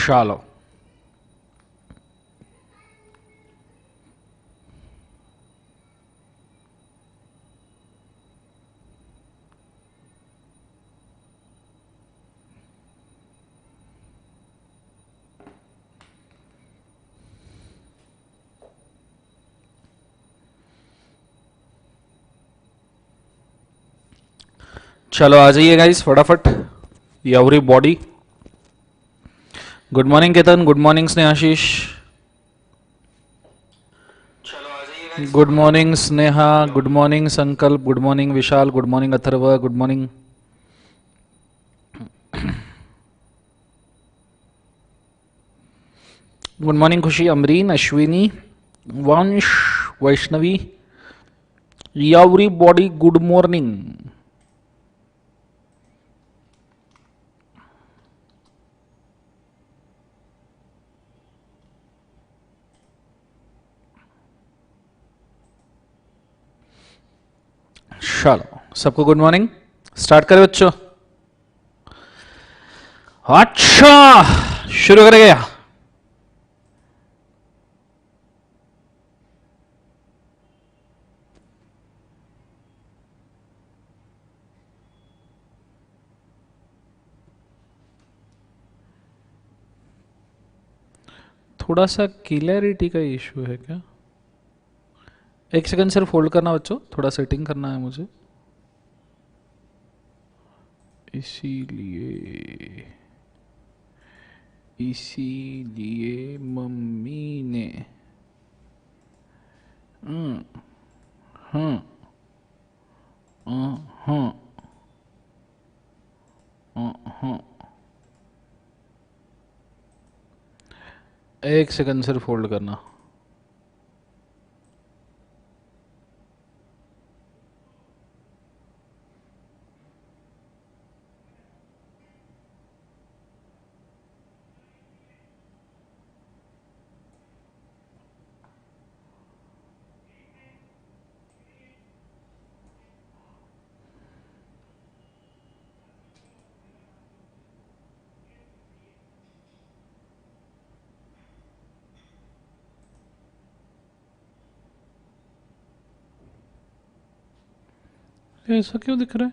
चलो चलो आ जाइए गाइस फटाफट। Everybody. Good morning Ketan, good morning Snehashish, good morning Sneha, good morning Sankalp, good morning Vishal, good morning Atharva, good morning. Good morning Khushi, Amreen, Ashwini, Vansh, Vaishnavi, everybody good morning. चलो सबको good morning. Start करें बच्चों। अच्छा शुरू करेंगे। थोड़ा सा क्लैरिटी का इशू है क्या? एक सेकंड सिर्फ होल्ड करना बच्चों, थोड़ा सेटिंग करना है मुझे, इसीलिए मम्मी ने हम्म हम्म हम्म हम्म। एक सेकंड सिर्फ होल्ड करना। ऐसा क्यों दिख रहा है?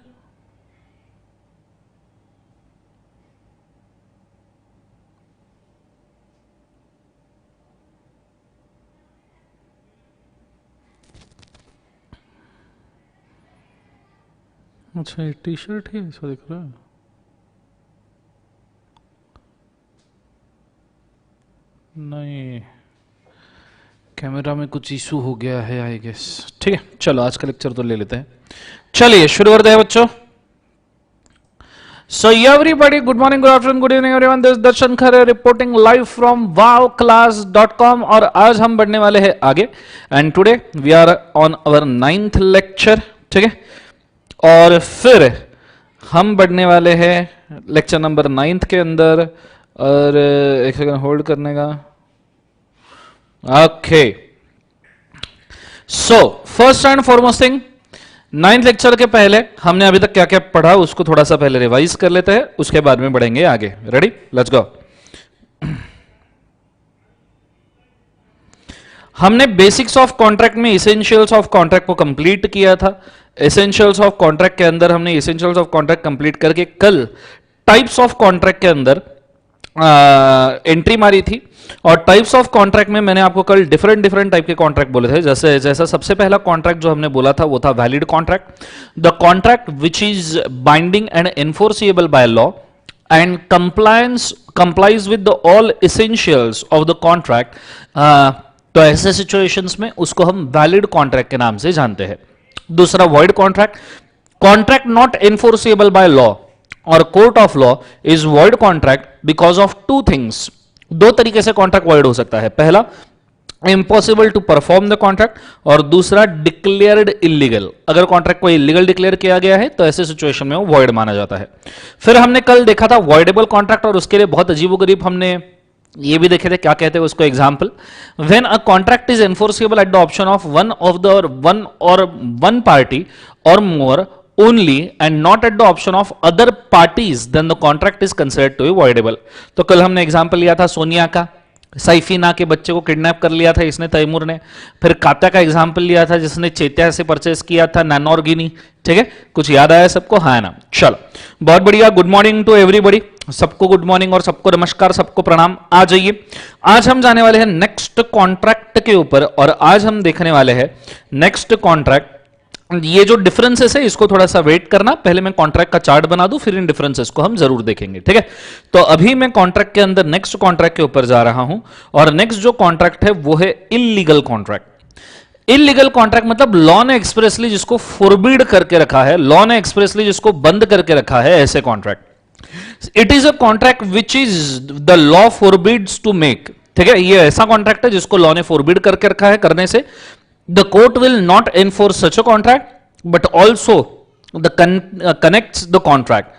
अच्छा ये टी शर्ट ही ऐसा दिख रहा है। नहीं कैमरा में कुछ इशू हो गया है आई गेस। ठीक है चलो आज का लेक्चर तो ले लेते हैं। चलिए शुरू करते हैं बच्चों। So everybody, good morning, good afternoon, good evening everyone. This is Darshan Khare reporting live from wowclass.com और आज हम बढ़ने वाले हैं आगे and today we are on our 9th lecture। ठीक है और फिर हम बढ़ने वाले हैं लेक्चर नंबर 9th के अंदर और एक सेकंड होल्ड करने का। Okay so first and foremost thing, 9th lecture के पहले हमने अभी तक क्या क्या पढ़ा उसको थोड़ा सा पहले रिवाइज कर लेते हैं, उसके बाद में बढ़ेंगे आगे। Ready, let's go. हमने बेसिक्स ऑफ कॉन्ट्रैक्ट में इसेंशियल्स ऑफ कॉन्ट्रैक्ट को कंप्लीट किया था। एसेंशियल्स ऑफ कॉन्ट्रैक्ट के अंदर हमने इसेंशियल्स ऑफ कॉन्ट्रैक्ट कंप्लीट करके कल टाइप्स ऑफ कॉन्ट्रैक्ट के अंदर एंट्री मारी थी और टाइप्स ऑफ कॉन्ट्रैक्ट में मैंने आपको कल डिफरेंट टाइप के कॉन्ट्रैक्ट बोले थे। जैसा सबसे पहला कॉन्ट्रैक्ट जो हमने बोला था वो था valid contract, the contract which is binding and enforceable by law and complies with the all essentials of the contract. तो ऐसे सिचुएशंस में उसको हम वैलिड कॉन्ट्रैक्ट के नाम से जानते हैं। दूसरा void contract, contract not enforceable by law और court of law is void contract because of two things. दो तरीके से कॉन्ट्रैक्ट वॉइड हो सकता है, पहला impossible to perform the contract और दूसरा डिक्लेयर्ड इलीगल। अगर कॉन्ट्रैक्ट को इलीगल डिक्लेयर किया गया है तो ऐसे सिचुएशन में वो वॉइड माना जाता है। फिर हमने कल देखा था वॉइडेबल कॉन्ट्रैक्ट और उसके लिए बहुत अजीबोगरीब हमने ये भी देखे थे, क्या कहते हैं उसको, example when a contract is enforceable at the option of one और वन पार्टी और मोर only and not at the option of other parties, then the contract is considered to be voidable. तो कल हमने एग्जांपल लिया था सोनिया का, सैफीना के बच्चे को किडनैप कर लिया था इसने, तैमूर ने। फिर कात्या का एग्जांपल लिया था जिसने चेत्या से परचेस किया था नैनोर्गिनी। ठीक है, कुछ याद आया सबको? हाँ ना, चलो बहुत बढ़िया। गुड मॉर्निंग टू एवरीबॉडी, सबको गुड मॉर्निंग और सबको नमस्कार, सबको प्रणाम। आ जाइए, आज हम जाने वाले हैं नेक्स्ट कॉन्ट्रैक्ट के ऊपर, और आज हम देखने वाले हैं नेक्स्ट कॉन्ट्रैक्ट। ये जो डिफरेंसेस है इसको थोड़ा सा वेट करना, पहले मैं कॉन्ट्रैक्ट का चार्ट बना दूं, फिर इन डिफरेंसेस को हम जरूर देखेंगे। ठीक है, तो अभी मैं कॉन्ट्रैक्ट के अंदर नेक्स्ट कॉन्ट्रैक्ट के ऊपर जा रहा हूं, और नेक्स्ट जो कॉन्ट्रैक्ट है वो है इल्लीगल कॉन्ट्रैक्ट। इल्लीगल कॉन्ट्रैक्ट मतलब लॉ ने एक्सप्रेसली जिसको फोरबिड करके रखा है, लॉ ने एक्सप्रेसली जिसको बंद करके रखा है, ऐसे contract. It is a contract which is the law forbids to make. ठीक है, ये ऐसा कॉन्ट्रैक्ट है जिसको लॉ ने फोरबिड करके रखा है करने से। The court will not enforce such a contract, but also connects the contract.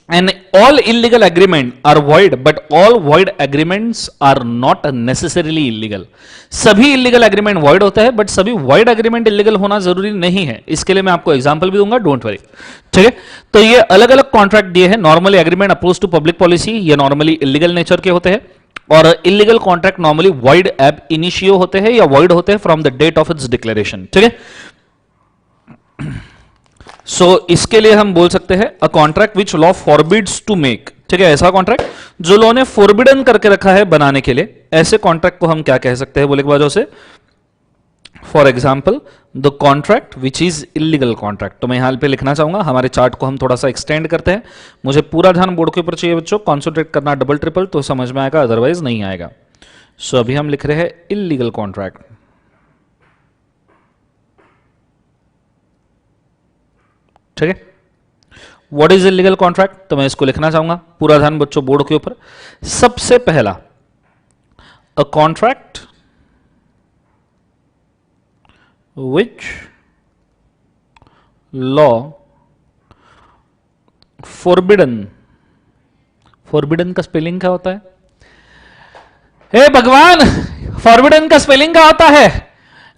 And all illegal agreements are void, but all void agreements are not necessarily illegal. सभी illegal agreement void होता है, but सभी void agreement illegal होना जरूरी नहीं है। इसके लिए मैं आपको एग्जाम्पल भी दूंगा, डोंट वरी। ठीक है, तो ये अलग अलग कॉन्ट्रैक्ट दिए हैं। Normally agreement oppose to public policy, ये नॉर्मली इलीगल नेचर के होते हैं, और illegal contract normally void ab initio होते हैं या वॉइड होते हैं from the date of its declaration. ठीक है, सो इसके लिए हम बोल सकते हैं a contract which law forbids to make. ठीक है, ऐसा कॉन्ट्रैक्ट जो लॉ ने फॉरबिडन करके रखा है बनाने के लिए, ऐसे कॉन्ट्रैक्ट को हम क्या कह सकते हैं बोले के बाद से? For example the contract which is illegal contract. तो मैं यहां पे लिखना चाहूंगा, हमारे चार्ट को हम थोड़ा सा एक्सटेंड करते हैं। मुझे पूरा ध्यान बोर्ड के ऊपर चाहिए बच्चों, कॉन्सेंट्रेट करना डबल ट्रिपल तो समझ में आएगा, अदरवाइज नहीं आएगा। सो अभी हम लिख रहे हैं इलीगल कॉन्ट्रैक्ट। ठीक है, व्हाट इज इलीगल कॉन्ट्रैक्ट? तो मैं इसको लिखना चाहूंगा, पूरा ध्यान बच्चों बोर्ड के ऊपर। सबसे पहला, a contract which law forbidden का स्पेलिंग क्या होता है? हे भगवान, forbidden का स्पेलिंग क्या होता है?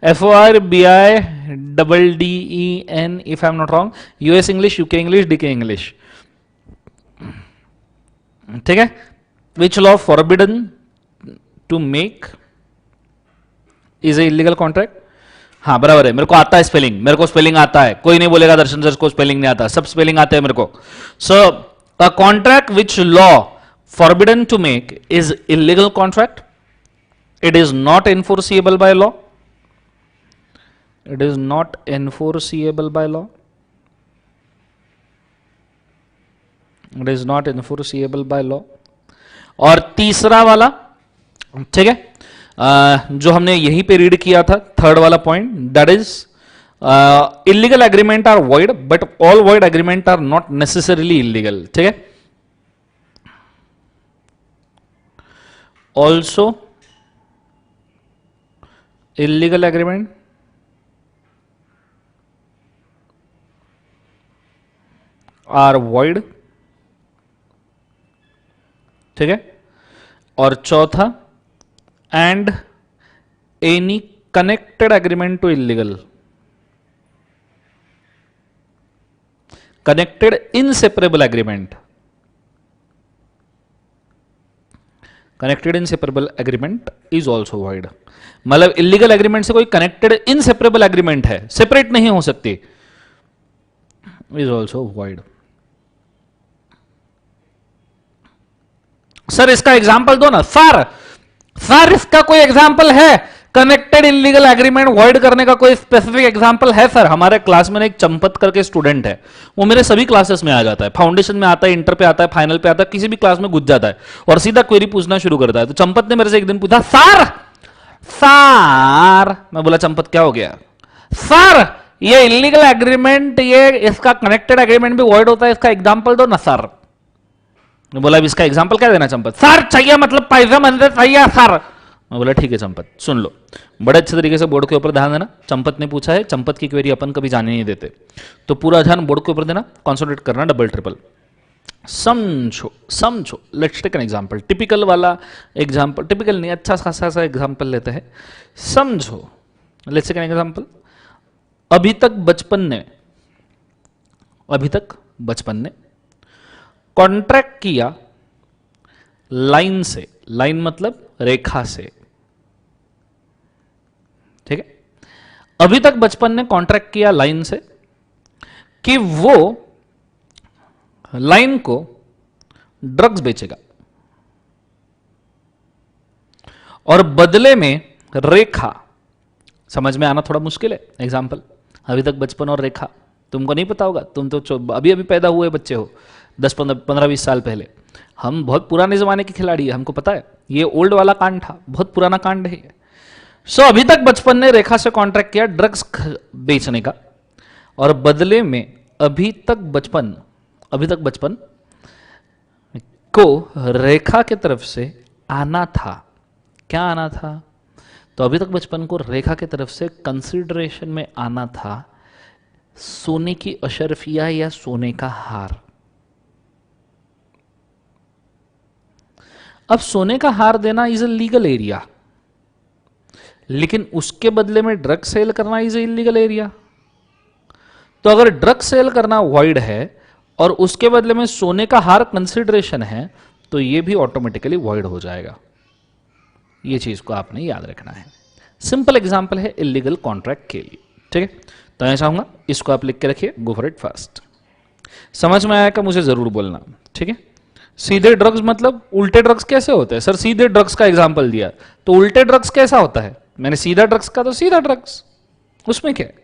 FORBIDDEN if I'm not wrong, US English, UK English, DK English। ठीक है, which law forbidden to make is a illegal contract। हाँ बराबर है, मेरे को आता है स्पेलिंग, मेरे को स्पेलिंग आता है, कोई नहीं बोलेगा दर्शन सर को स्पेलिंग नहीं आता, सब स्पेलिंग आते हैं मेरे को। So a contract which law forbidden to make is illegal contract. It is not enforceable by law, it is not enforceable by law, it is not enforceable by law. और तीसरा वाला, ठीक है, जो हमने यहीं पे रीड किया था, थर्ड वाला point, that is illegal agreement are void but all void agreement are not necessarily illegal. ठीक है, also illegal agreement are void. ठीक है, और चौथा, and any connected agreement to illegal, connected inseparable agreement, connected inseparable agreement is also void। मतलब illegal agreement से कोई connected inseparable agreement है, सेपरेट नहीं हो सकती, इज ऑल्सो void। सर इसका एग्जाम्पल दो ना। सर इसका कोई एग्जाम्पल है? कनेक्टेड इलीगल एग्रीमेंट वॉइड करने का कोई स्पेसिफिक एग्जाम्पल है? सर हमारे क्लास में एक चंपत करके स्टूडेंट है, वो मेरे सभी क्लासेस में आ जाता है, फाउंडेशन में आता है, इंटर पे आता है, फाइनल पे आता है, किसी भी क्लास में घुस जाता है और सीधा क्वेरी पूछना शुरू करता है। तो चंपत ने मेरे से एक दिन पूछा, सर मैं बोला चंपत क्या हो गया? सर ये इलीगल एग्रीमेंट, ये इसका कनेक्टेड एग्रीमेंट भी वॉइड होता है, इसका एग्जाम्पल दो ना सर। बोला अब इसका एग्जाम्पल क्या देना चंपत? सर चाहिए मतलब पैसा मंदिर चाहिए सर। मैं बोला ठीक है चंपत, सुन लो, बड़े अच्छे तरीके से बोर्ड के ऊपर ध्यान देना। चंपत ने पूछा है, चंपत की क्वेरी अपन कभी जाने नहीं देते, तो पूरा ध्यान बोर्ड के ऊपर देना, कॉन्सेंट्रेट करना डबल ट्रिपल। समझो let's take an example, typical वाला एग्जांपल, टिपिकल नहीं, अच्छा खासा सा एग्जांपल लेते हैं। समझो, लेट्स टेक एन एग्जांपल। अभी तक बचपन ने अभी तक बचपन ने कॉन्ट्रैक्ट किया लाइन से, लाइन मतलब रेखा से, ठीक है। अभी तक बचपन ने कॉन्ट्रैक्ट किया लाइन से कि वो लाइन को ड्रग्स बेचेगा और बदले में रेखा, समझ में आना थोड़ा मुश्किल है एग्जाम्पल, अभी तक बचपन और रेखा तुमको नहीं पता होगा, तुम तो अभी अभी पैदा हुए बच्चे हो, 10-15-20 साल पहले। हम बहुत पुराने जमाने के खिलाड़ी हैं, हमको पता है ये ओल्ड वाला कांड था, बहुत पुराना कांड है। सो अभी तक बचपन ने रेखा से कॉन्ट्रैक्ट किया ड्रग्स बेचने का और बदले में अभी तक बचपन को रेखा की तरफ से आना था, क्या आना था? तो अभी तक बचपन को रेखा की तरफ से कंसिडरेशन में आना था सोने की अशरफिया या सोने का हार। अब सोने का हार देना इज अ लीगल एरिया, लेकिन उसके बदले में ड्रग सेल करना इज अ इलीगल एरिया। तो अगर ड्रग सेल करना वॉइड है और उसके बदले में सोने का हार कंसिडरेशन है, तो यह भी ऑटोमेटिकली वॉइड हो जाएगा। यह चीज को आपने याद रखना है। सिंपल एग्जांपल है इलीगल कॉन्ट्रैक्ट के लिए, ठीक है। तो मैं चाहूंगा इसको आप लिख के रखिए, गो फॉर इट फास्ट। समझ में आया का मुझे जरूर बोलना, ठीक है। सीधे ड्रग्स मतलब उल्टे ड्रग्स कैसे होते हैं सर? सीधे ड्रग्स का एग्जांपल दिया, तो उल्टे ड्रग्स कैसा होता है? मैंने सीधा ड्रग्स का, तो सीधा ड्रग्स, उसमें क्या है?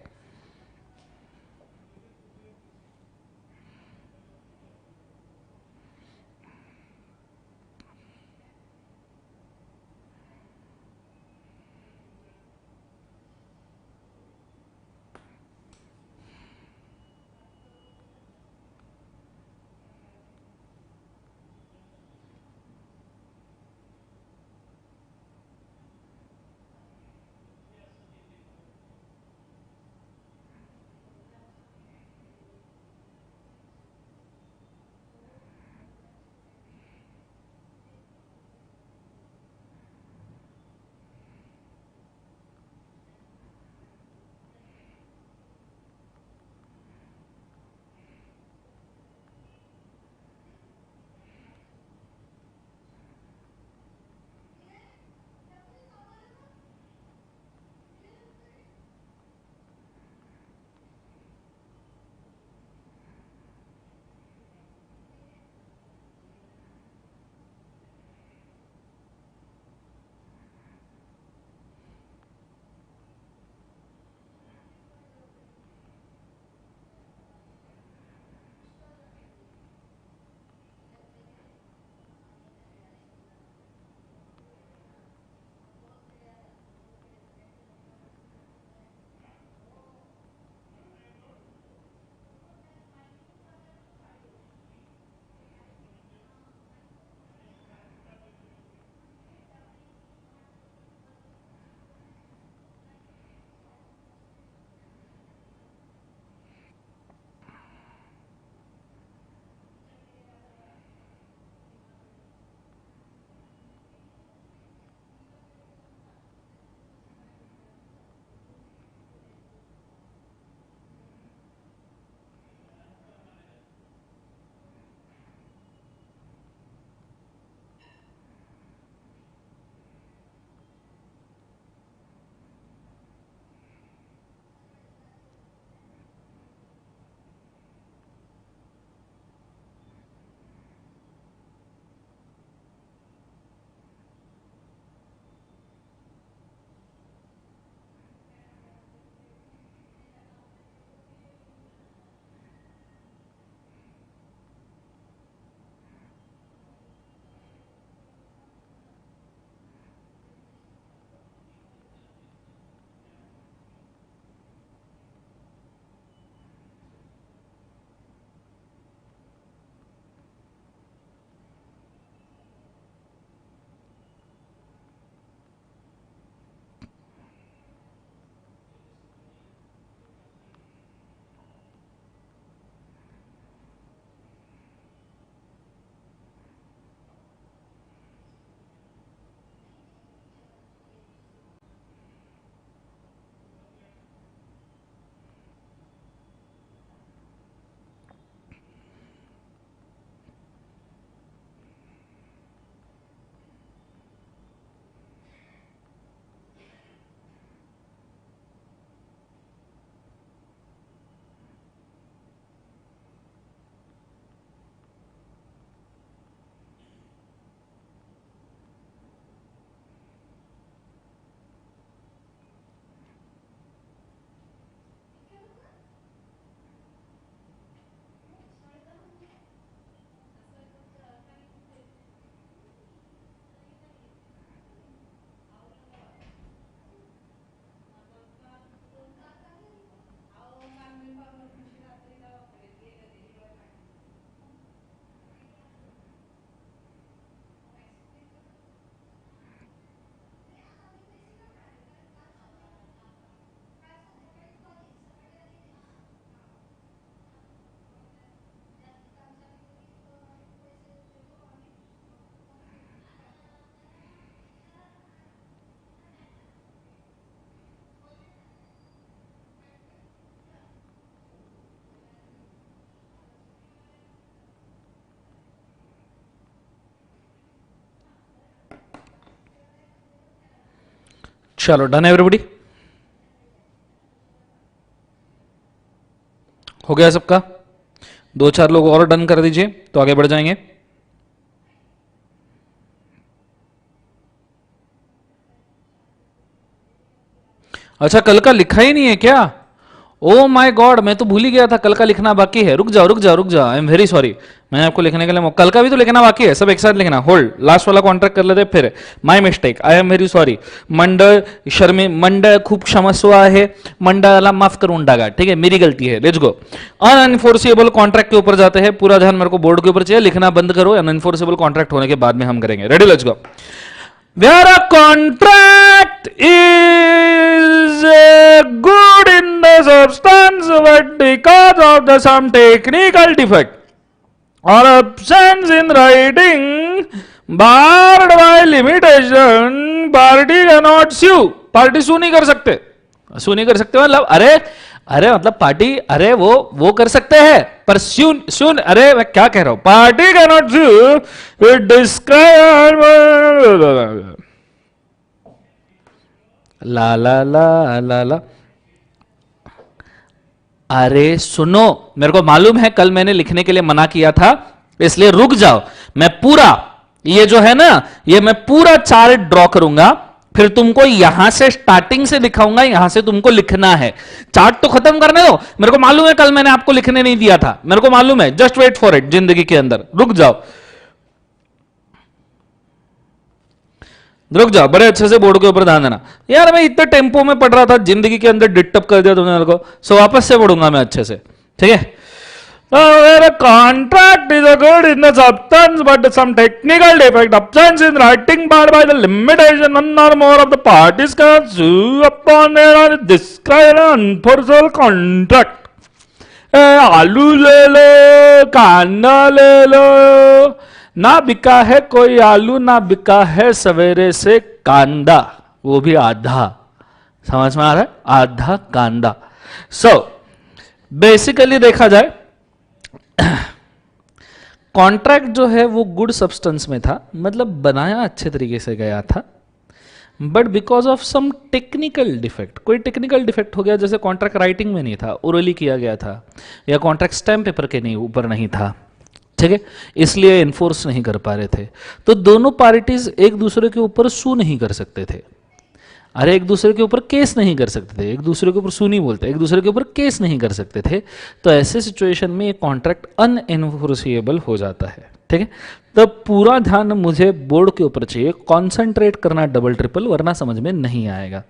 चलो डन एवरीबॉडी, हो गया सबका? 2-4 लोग और डन कर दीजिए तो आगे बढ़ जाएंगे। अच्छा, कल का लिखा ही नहीं है क्या? ओ माय गॉड, मैं तो भूल ही गया था कल का लिखना बाकी है। रुक जाओ रुक जाओ रुक जाओ, आई एम वेरी सॉरी। मैंने आपको लिखने के लिए कल का भी तो लिखना बाकी है, सब एक साथ लिखना। होल्ड, लास्ट वाला कॉन्ट्रैक्ट कर लेते फिर। My mistake, I am very sorry. मंडळ शर्मी, मंडळ खूप क्षमस्व आहे, मंडळाला माफ करून टाका, ठीक है, मेरी गलती है। Let's go. अनएनफोर्सेबल कॉन्ट्रैक्ट के ऊपर जाते हैं। पूरा ध्यान मेरे को बोर्ड के ऊपर चाहिए, लिखना बंद करो। अनएनफोर्सेबल कॉन्ट्रैक्ट होने के बाद में हम करेंगे। Ready, let's go. Where a contract is good in the substance, but because of the some technical defect or absence in writing, barred by limitation, party cannot sue. Party sue नहीं कर सकते। सू नहीं कर सकते मतलब अरे मतलब पार्टी, अरे वो कर सकते हैं पर सुन, अरे मैं क्या कह रहा हूं, party cannot sue it describe ला ला ला ला ला। अरे सुनो, मेरे को मालूम है कल मैंने लिखने के लिए मना किया था, इसलिए रुक जाओ। मैं पूरा ये जो है ना, ये मैं पूरा चार्ट ड्रॉ करूंगा, फिर तुमको यहां से स्टार्टिंग से दिखाऊंगा, यहां से तुमको लिखना है। चार्ट तो खत्म करने दो, मेरे को मालूम है कल मैंने आपको लिखने नहीं दिया था, मेरे को मालूम है। Just wait for it. जिंदगी के अंदर रुक जाओ, रुक जाओ, बड़े अच्छे से बोर्ड के ऊपर ध्यान देना। यार मैं इतने टेम्पो में पढ़ रहा था, जिंदगी के अंदर डिटअप कर दिया तुमने मेरे को, सो वापस से पढ़ूंगा मैं अच्छे से, ठीक है। Where a contract is good in the substance, but some technical defect, absence in writing, barred by the limitation, one or more of the parties can sue upon their described unenforceable contract. आलू ले लो, कांदा ले लो, ना बिका है कोई आलू, ना बिका है सवेरे से कांदा, वो भी आधा। समझ में आ रहा है? आधा कांदा। सो बेसिकली देखा जाए, कॉन्ट्रैक्ट जो है वो गुड सब्सटेंस में था, मतलब बनाया अच्छे तरीके से गया था, but because of some technical defect, कोई टेक्निकल डिफेक्ट हो गया, जैसे कॉन्ट्रैक्ट राइटिंग में नहीं था, ओरली किया गया था, या कॉन्ट्रैक्ट स्टैम्प पेपर के नहीं ऊपर नहीं था, ठीक है, इसलिए इन्फोर्स नहीं कर पा रहे थे। तो दोनों पार्टीज एक दूसरे के ऊपर सू नहीं कर सकते थे। अरे एक दूसरे के ऊपर केस नहीं कर सकते थे, एक दूसरे के ऊपर सू नहीं बोलते, एक दूसरे के ऊपर केस नहीं कर सकते थे। तो ऐसे सिचुएशन में ये कॉन्ट्रैक्ट अनएनफोर्सिएबल हो जाता है, ठीक है। तो पूरा ध्यान मुझे बोर्ड के ऊपर चाहिए, कॉन्सेंट्रेट करना डबल ट्रिपल, वरना समझ में नहीं आएगा।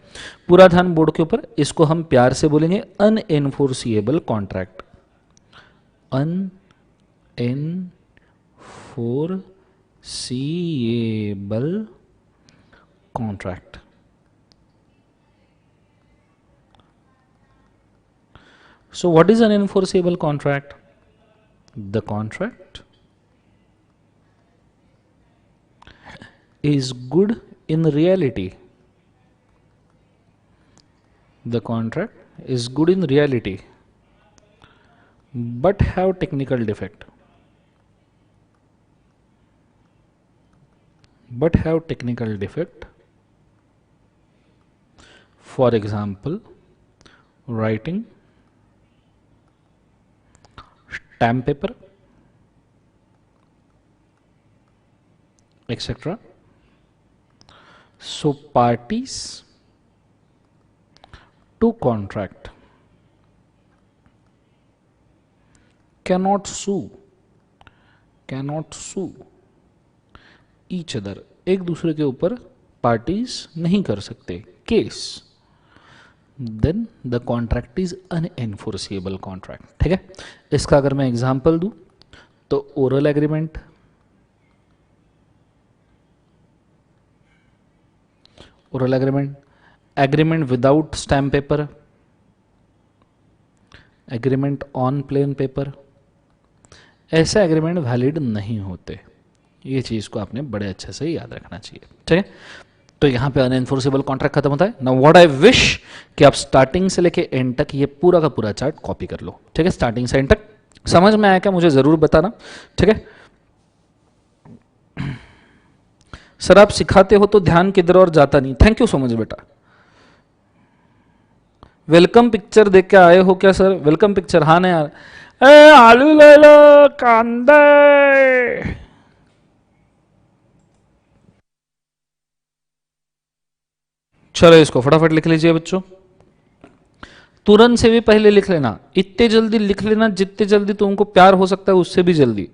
पूरा ध्यान बोर्ड के ऊपर, इसको हम प्यार से बोलेंगे अनएनफोर्सिएबल contract. अनएनफोर्सिएबल contract. So what is an enforceable contract? The contract is good in reality. The contract is good in reality, but have technical defect. But have technical defect. For example, writing, stamp paper, etc. So parties to contract cannot sue each other. एक दूसरे के ऊपर parties नहीं कर सकते case. Then the contract is unenforceable contract, ठीक है। इसका अगर मैं एग्जांपल दूं तो oral agreement, agreement without stamp paper, agreement on plain paper, ऐसे एग्रीमेंट वैलिड नहीं होते। ये चीज को आपने बड़े अच्छे से याद रखना चाहिए, ठीक है। तो यहां पे अनएनफोर्सेबल कॉन्ट्रैक्ट खत्म होता है। नाउ व्हाट आई विश कि आप स्टार्टिंग से लेके एंड तक ये पूरा का पूरा चार्ट कॉपी कर लो, ठीक है। स्टार्टिंग से एंड तक समझ में आया क्या मुझे जरूर बताना, ठीक है। सर आप सिखाते हो तो ध्यान किधर और जाता नहीं। थैंक यू सो मच बेटा, वेलकम पिक्चर देख के आए हो क्या सर? वेलकम पिक्चर, हाँ ना यार। ए आलू ले लो, कांदे। चलो इसको फटाफट लिख लीजिए बच्चों। तुरंत से भी पहले लिख लेना, इतने जल्दी लिख लेना जितने जल्दी तुमको प्यार हो सकता है उससे भी जल्दी।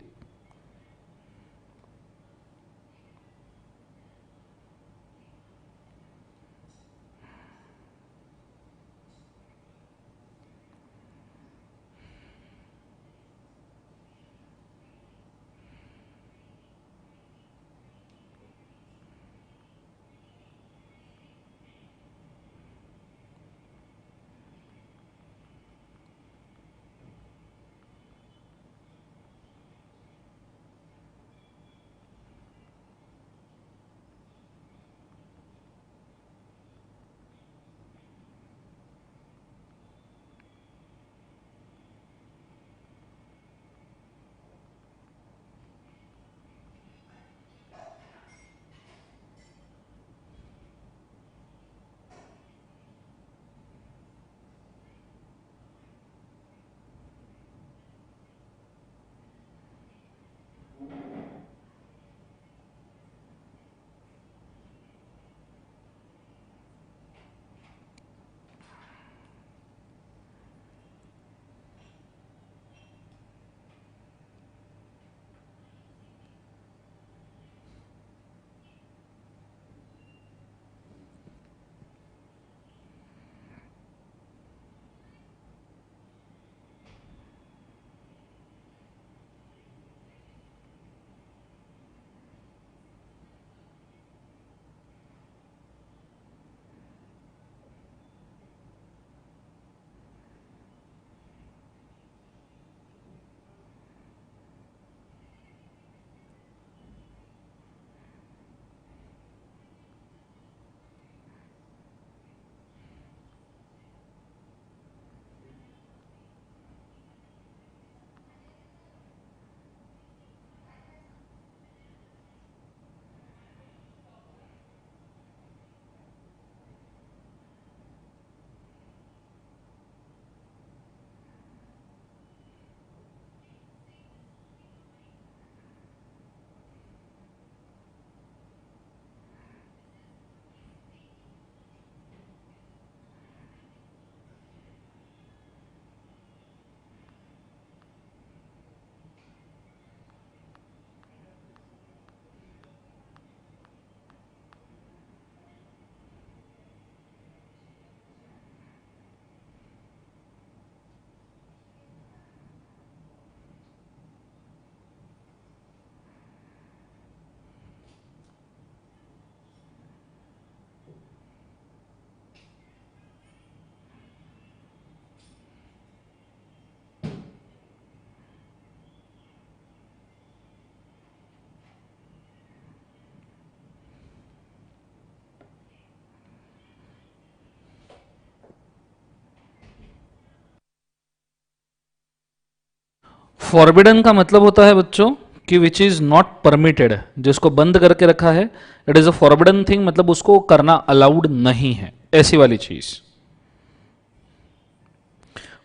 फॉरबिडन का मतलब होता है बच्चों कि विच इज नॉट परमिटेड, जिसको बंद करके रखा है। It is a forbidden thing, मतलब उसको करना अलाउड नहीं है, ऐसी वाली चीज।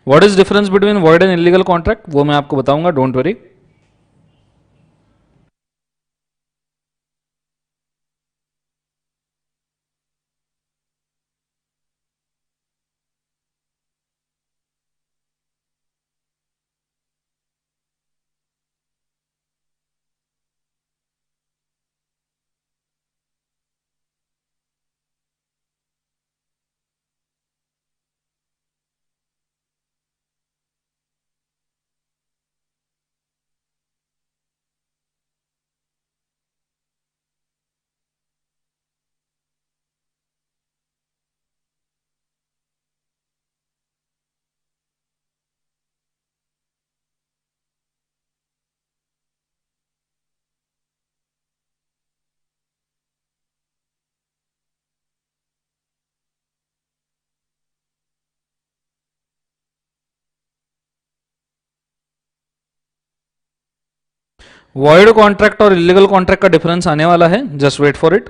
What is difference between void and illegal contract, वो मैं आपको बताऊंगा, डोंट वरी। वॉइड कॉन्ट्रैक्ट और इलीगल कॉन्ट्रैक्ट का डिफरेंस आने वाला है, जस्ट वेट फॉर इट।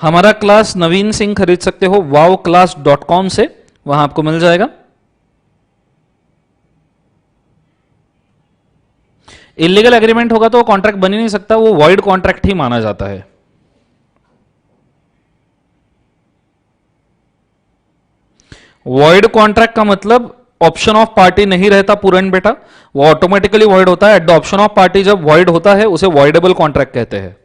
हमारा क्लास नवीन सिंह खरीद सकते हो wowclass.com से, वहां आपको मिल जाएगा। इलीगल एग्रीमेंट होगा तो वो कॉन्ट्रैक्ट बन ही नहीं सकता, वो वॉइड कॉन्ट्रैक्ट ही माना जाता है। वॉइड कॉन्ट्रैक्ट का मतलब ऑप्शन ऑफ पार्टी नहीं रहता पूरन बेटा, वो ऑटोमेटिकली वॉइड होता है। At the option of party जब वॉइड होता है उसे वॉइडेबल कॉन्ट्रैक्ट कहते हैं।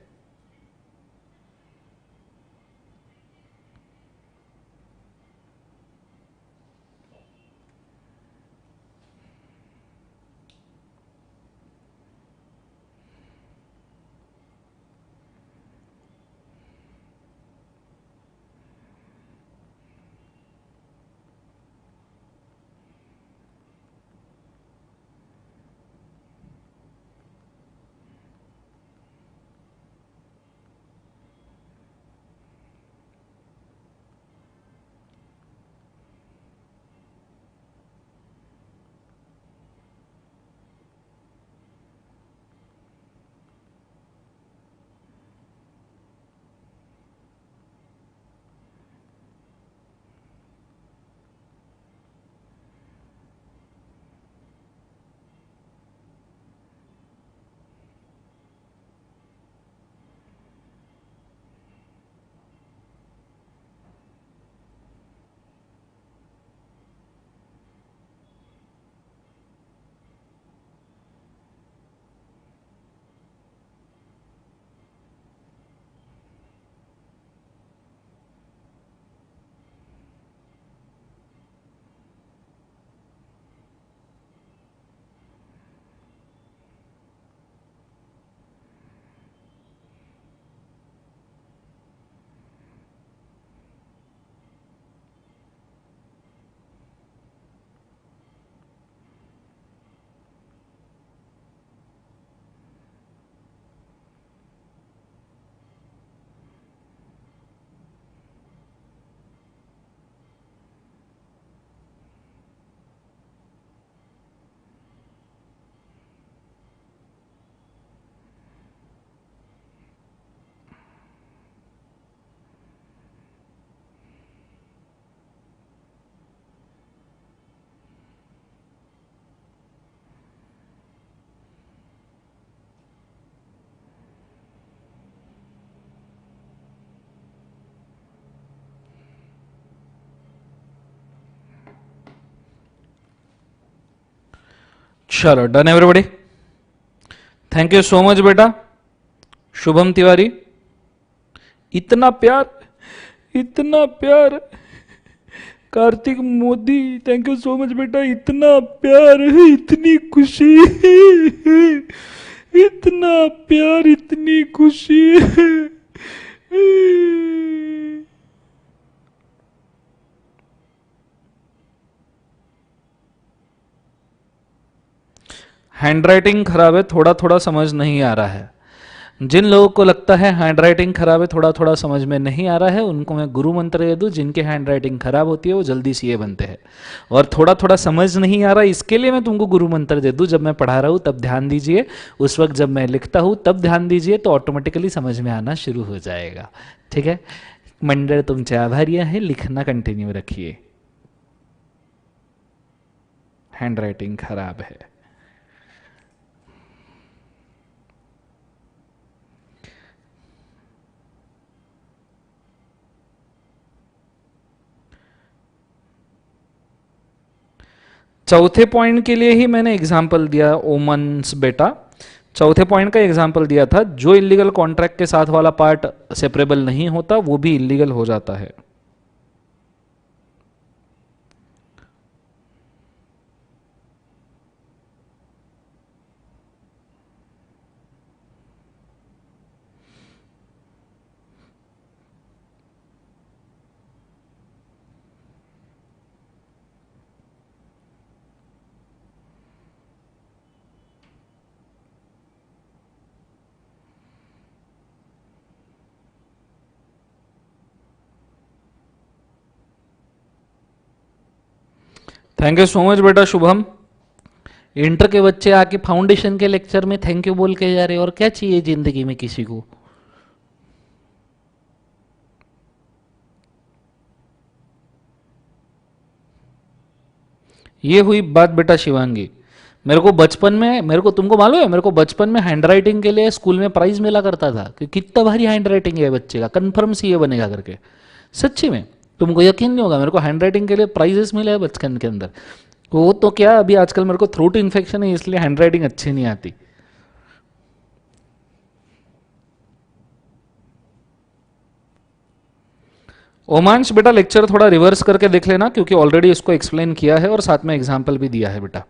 चलो done everybody, thank you so much बेटा। शुभम तिवारी, इतना प्यार, इतना प्यार। Kartik Modi, thank you so much बेटा, इतना प्यार, इतनी खुशी, इतना प्यार, इतनी खुशी। हैंडराइटिंग खराब है, थोड़ा थोड़ा समझ नहीं आ रहा है। जिन लोगों को लगता है हैंडराइटिंग खराब है, थोड़ा थोड़ा समझ में नहीं आ रहा है, उनको मैं गुरु मंत्र दे दूं। जिनके हैंडराइटिंग खराब होती है वो जल्दी सीए बनते हैं। और थोड़ा थोड़ा समझ नहीं आ रहा, इसके लिए मैं तुमको गुरु मंत्र दे दूं। जब मैं पढ़ा रहा हूं तब ध्यान दीजिए, उस वक्त जब मैं लिखता हूं तब ध्यान दीजिए, तो ऑटोमेटिकली समझ में आना शुरू हो जाएगा। ठीक है, मंडळ तुमचे आभारी आहे, लिखना कंटिन्यू रखिए। हैंडराइटिंग खराब है। चौथे पॉइंट के लिए ही मैंने एग्जाम्पल दिया ओमन्स बेटा। चौथे पॉइंट का एग्जाम्पल दिया था, जो इलीगल कॉन्ट्रैक्ट के साथ वाला पार्ट सेपरेबल नहीं होता वो भी इलीगल हो जाता है। थैंक यू सो मच बेटा शुभम। इंटर के बच्चे आके फाउंडेशन के लेक्चर में थैंक यू बोल के जा रहे, और क्या चाहिए जिंदगी में किसी को। ये हुई बात बेटा शिवांगी। मेरे को बचपन में, मेरे को तुमको मालूम है, मेरे को बचपन में हैंड राइटिंग के लिए स्कूल में प्राइज मिला करता था कि कितना भारी हैंड राइटिंग है बच्चे का, कन्फर्म सीए बनेगा करके। सच्ची में, तुमको यकीन नहीं होगा, मेरे को हैंड राइटिंग के लिए प्राइजेस मिले हैं बचपन के अंदर। वो तो क्या, अभी आजकल मेरे को थ्रोट इन्फेक्शन है इसलिए हैंड राइटिंग अच्छी नहीं आती। ओमांश बेटा लेक्चर थोड़ा रिवर्स करके देख लेना, क्योंकि ऑलरेडी इसको एक्सप्लेन किया है और साथ में एग्जाम्पल भी दिया है बेटा।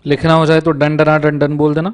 लिखना हो जाए तो डन डना डन डन बोल देना।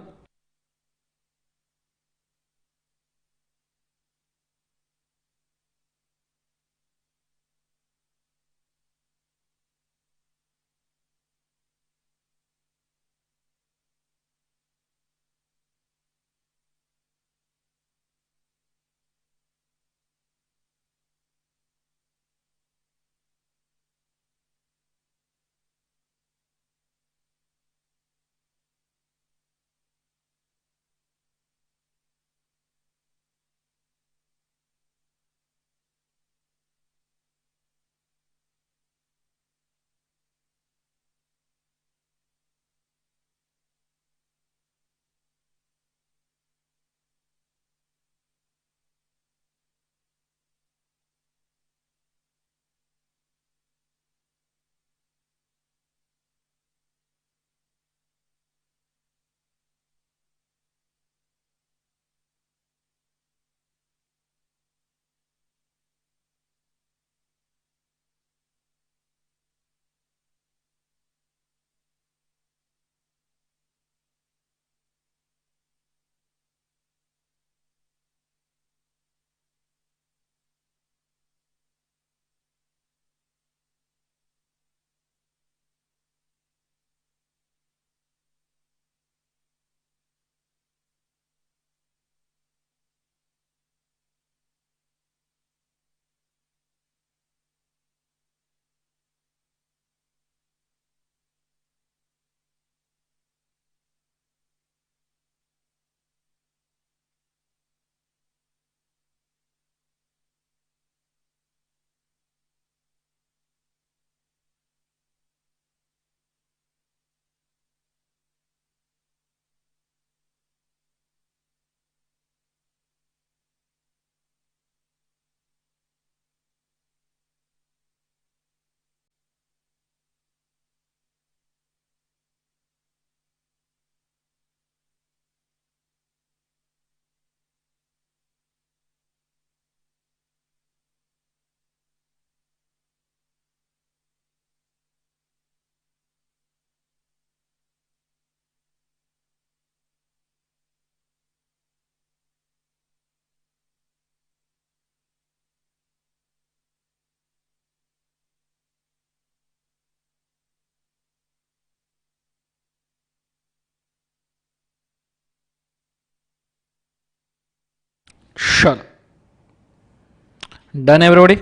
Done everybody?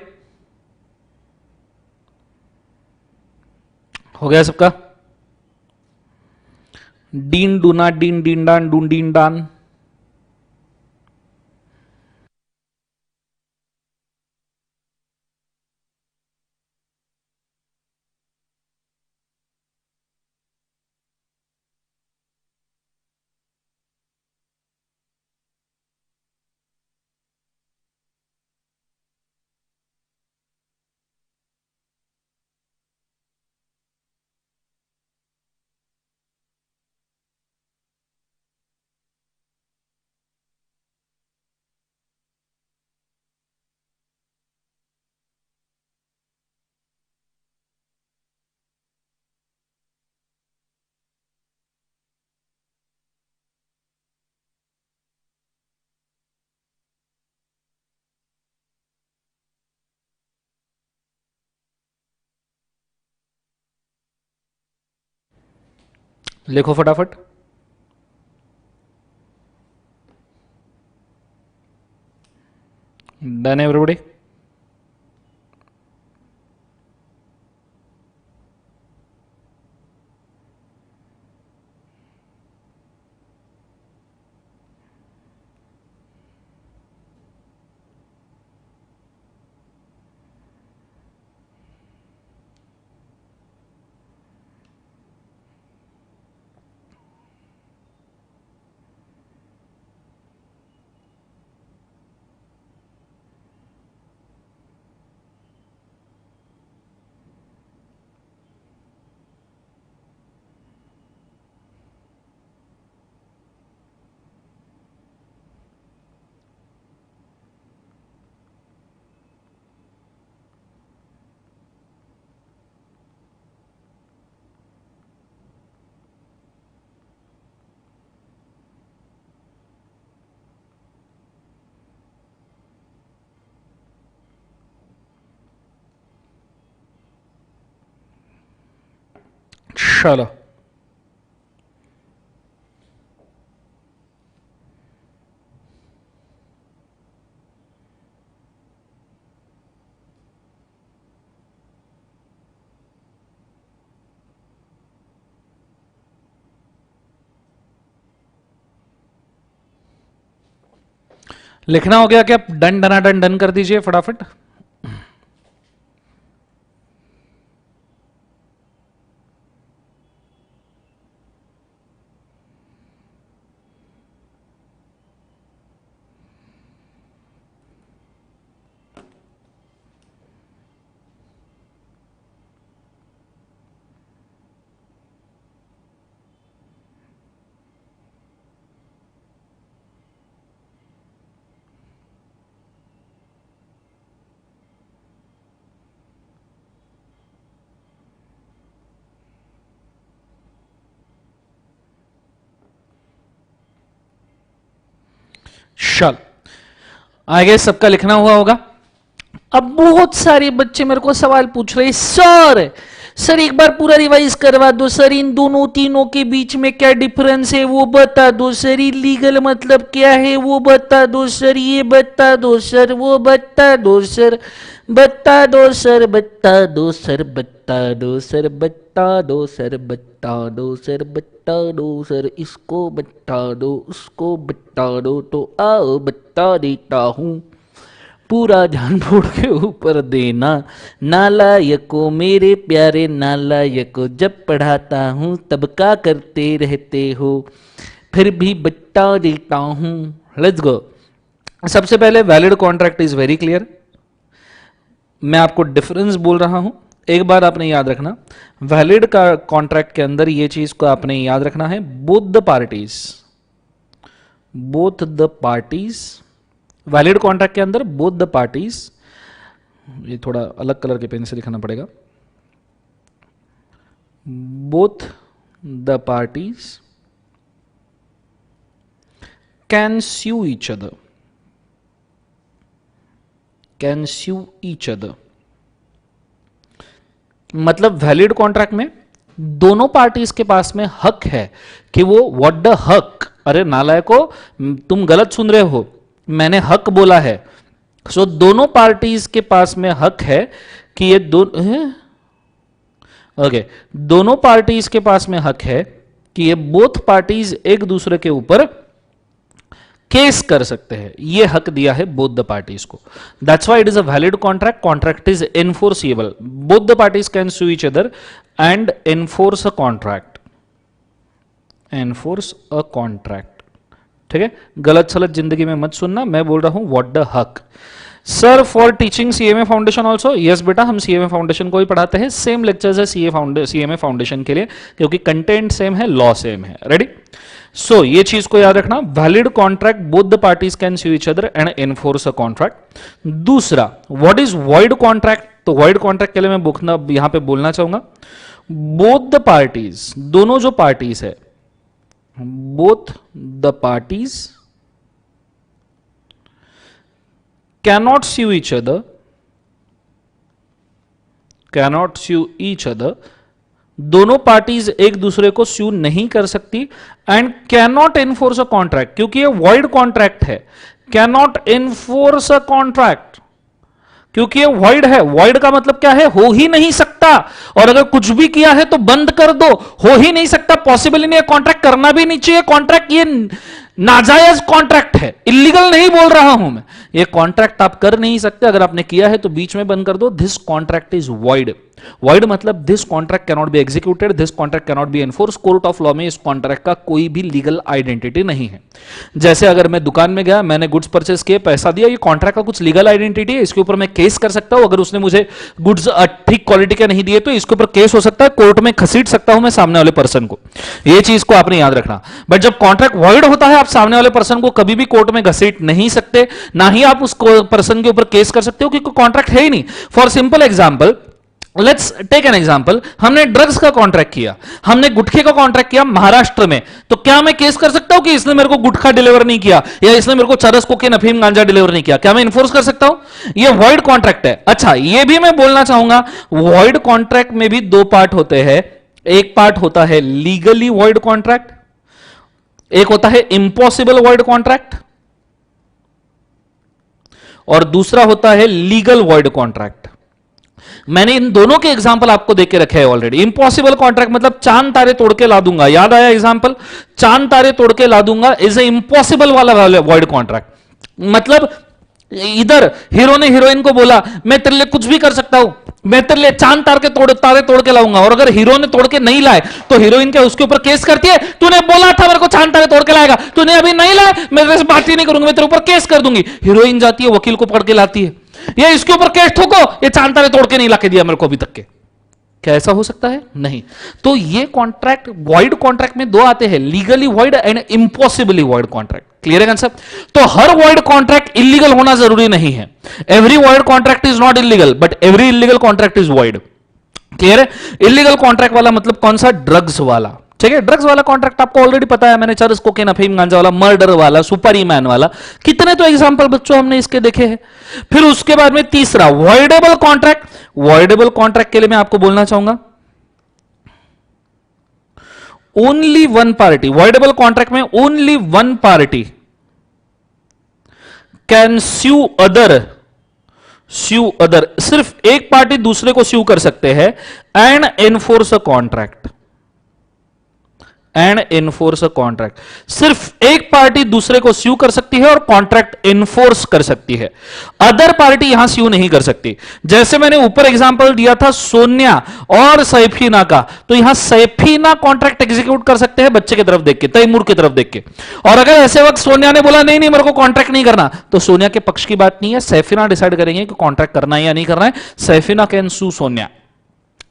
हो गया सबका? डीन डूना डीन डीन डान डून डीन डान। लिखो फटाफट। Done everybody? चलो, लिखना हो गया क्या? डन डना डन डन कर दीजिए फटाफट। चल, आगे सबका लिखना हुआ होगा। अब बहुत सारे बच्चे मेरे को सवाल पूछ रहे, सर सर एक बार पूरा रिवाइज करवा दो सर, इन दोनों तीनों के बीच में क्या डिफरेंस है वो बता दो सर, इलीगल मतलब क्या है वो बता दो सर, ये बता दो सर, वो बता दो सर, बता दो सर, बता दो सर, बता दो सर, बता दो सर, बता दो सर, बता दो सर, इसको बता दो, उसको बता दो, तो आओ बता देता हूं। पूरा जानबूझ के ऊपर देना, नालायको मेरे प्यारे नालायको, जब पढ़ाता हूं तब का करते रहते हो, फिर भी बता देता हूं। Let's go. सबसे पहले valid contract is very clear. मैं आपको डिफरेंस बोल रहा हूं, एक बार आपने याद रखना, वैलिड का कॉन्ट्रैक्ट के अंदर ये चीज को आपने याद रखना है, both the parties, both the parties, valid contract के अंदर बोथ द पार्टीज, ये थोड़ा अलग कलर के पेन से लिखना पड़ेगा, both the parties can sue each other, can sue each other। मतलब वैलिड कॉन्ट्रैक्ट में दोनों पार्टीज के पास में हक है कि वो व्हाट द हक, अरे नालायको तुम गलत सुन रहे हो, मैंने हक बोला है, सो दोनों पार्टीज के पास में हक है कि ये दोनों पार्टीज के पास में हक है कि ये बोथ पार्टीज एक दूसरे के ऊपर केस कर सकते हैं। ये हक दिया है बोथ द पार्टीज को। That's why it is a valid contract. Contract is enforceable. Both the parties can sue each other and enforce a contract. Enforce a contract. ठीक है, गलत सलत जिंदगी में मत सुनना, मैं बोल रहा हूं व्हाट द हक। Sir for teaching CMA foundation also, yes बेटा हम सीएमए फाउंडेशन को ही पढ़ाते हैं। सेम लेक्चर्स है सीएमए फाउंडेशन के लिए, क्योंकि कंटेंट सेम है, लॉ सेम है। रेडी? सो ये चीज को याद रखना, valid contract, both the parties can sue each other and enforce a contract. दूसरा, व्हाट इज वॉइड कॉन्ट्रैक्ट? तो वॉइड कॉन्ट्रैक्ट के लिए मैं यहां पे बोलना चाहूंगा, बोथ द पार्टीज, दोनों जो पार्टीज है, both the parties cannot sue each other, cannot sue each other, दोनों पार्टीज एक दूसरे को स्यू नहीं कर सकती, and cannot enforce a contract, क्योंकि ये वॉइड कॉन्ट्रैक्ट है। कैनॉट एनफोर्स अ कॉन्ट्रैक्ट क्योंकि ये वॉइड है। वॉइड का मतलब क्या है? हो ही नहीं सकता। और अगर कुछ भी किया है तो बंद कर दो, हो ही नहीं सकता, पॉसिबल ही नहीं है, कॉन्ट्रैक्ट करना भी नहीं चाहिए। कॉन्ट्रैक्ट ये नाजायज कॉन्ट्रैक्ट है, इलीगल नहीं बोल रहा हूं मैं, ये कॉन्ट्रैक्ट आप कर नहीं सकते। अगर आपने किया है तो बीच में बंद कर दो। This contract is void. Void मतलब this contract cannot be executed, this contract cannot be enforce. Court of law में इस कॉन्ट्रैक्ट का कोई भी लीगल आइडेंटिटी नहीं है। जैसे अगर मैं दुकान में गया, मैंने गुड्स परचेस किए, पैसा दिया, ये कॉन्ट्रैक्ट का कुछ लीगल आइडेंटिटी है, इसके ऊपर मैं केस कर सकता हूं। अगर उसने मुझे गुड्स ठीक क्वालिटी के नहीं दिए तो इसके ऊपर केस हो सकता है, कोर्ट में घसीट सकता हूं मैं सामने वाले पर्सन को। ये चीज को आपने याद रखना। बट जब कॉन्ट्रैक्ट वॉइड होता है, आप सामने वाले पर्सन को कभी भी कोर्ट में घसीट नहीं सकते, ना ही आप उस पर्सन के ऊपर केस कर सकते हो, क्योंकि कॉन्ट्रैक्ट है ही नहीं। For simple example, let's take an example, हमने ड्रग्स का कॉन्ट्रैक्ट किया, हमने गुटखे का कॉन्ट्रैक्ट किया महाराष्ट्र में, तो क्या मैं केस कर सकता हूं कि इसने मेरे को गुटखा डिलीवर नहीं किया, या इसने मेरे को चरस कोकेन अफीम गांजा डिलीवर नहीं किया? क्या मैं इन्फोर्स कर सकता हूं? ये वॉइड कॉन्ट्रैक्ट है। अच्छा, ये भी मैं बोलना चाहूंगा, वॉइड कॉन्ट्रैक्ट में भी दो पार्ट होते हैं। एक पार्ट होता है लीगली वॉइड कॉन्ट्रैक्ट, एक होता है इंपॉसिबल वॉइड कॉन्ट्रैक्ट, और दूसरा होता है लीगल वॉइड कॉन्ट्रैक्ट। मैंने इन दोनों के एग्जांपल आपको देके रखे हैं ऑलरेडी। इंपॉसिबल कॉन्ट्रैक्ट मतलब चांद तारे तोड़ के ला दूंगा, याद आया एग्जांपल? चांद तारे तोड़ के ला दूंगा इज ए इंपॉसिबल वाला वॉइड कॉन्ट्रैक्ट। मतलब इधर हीरो ने हीरोइन को बोला, मैं तेरे लिए कुछ भी कर सकता हूं, मैं तेरे लिए चांद तारे तोड़ के लाऊंगा, और अगर हीरो ने तोड़ के नहीं लाए तो हीरोइन क्या उसके ऊपर केस करती है? तूने बोला था मेरे को चांद तारे तोड़ के लाएगा, तूने अभी नहीं लाया, मैं तेरे से बात ही नहीं करूंगी, मैं तेरे ऊपर केस कर दूंगी। हीरोइन जाती है, वकील को पकड़ के लाती है, ये इसके ऊपर केस ठोको, ये चांद तारे तोड़ के नहीं लाके दिया मेरे को अभी तक के। क्या ऐसा हो सकता है? नहीं। तो ये कॉन्ट्रैक्ट, वॉइड कॉन्ट्रैक्ट में दो आते हैं, legally void and impossibly void contract. Clear है कंसेप्ट? तो हर वॉइड कॉन्ट्रैक्ट इलीगल होना जरूरी नहीं है। Every void contract is not illegal, but every illegal contract is void. Clear है? इलीगल कॉन्ट्रैक्ट वाला मतलब कौन सा? ड्रग्स वाला। ठीक है, ड्रग्स वाला कॉन्ट्रैक्ट आपको ऑलरेडी पता है, मैंने चरस कोकेन अफीम गांजा वाला, मर्डर वाला, सुपारी मैन वाला, कितने तो एग्जांपल बच्चों हमने इसके देखे हैं। फिर उसके बाद में तीसरा वॉइडेबल कॉन्ट्रैक्ट। वॉइडेबल कॉन्ट्रैक्ट के लिए मैं आपको बोलना चाहूंगा, only one party, voidable contract में only one party can sue other, सिर्फ एक पार्टी दूसरे को स्यू कर सकते हैं, and enforce a contract, and enforce a contract. सिर्फ एक पार्टी दूसरे को स्यू कर सकती है और कॉन्ट्रैक्ट एनफोर्स कर सकती है, अदर पार्टी यहां स्यू नहीं कर सकती। जैसे मैंने ऊपर एग्जांपल दिया था सोनिया और सैफीना का, तो यहां सैफीना कॉन्ट्रैक्ट एग्जीक्यूट कर सकते हैं बच्चे की तरफ देख के, तैमूर की तरफ देख के। और अगर ऐसे वक्त सोनिया ने बोला नहीं नहीं मेरे को कॉन्ट्रैक्ट नहीं करना, तो सोनिया के पक्ष की बात नहीं है, सैफीना डिसाइड करेंगे कि कॉन्ट्रैक्ट करना है या नहीं करना है। Saifina can sue Sonia.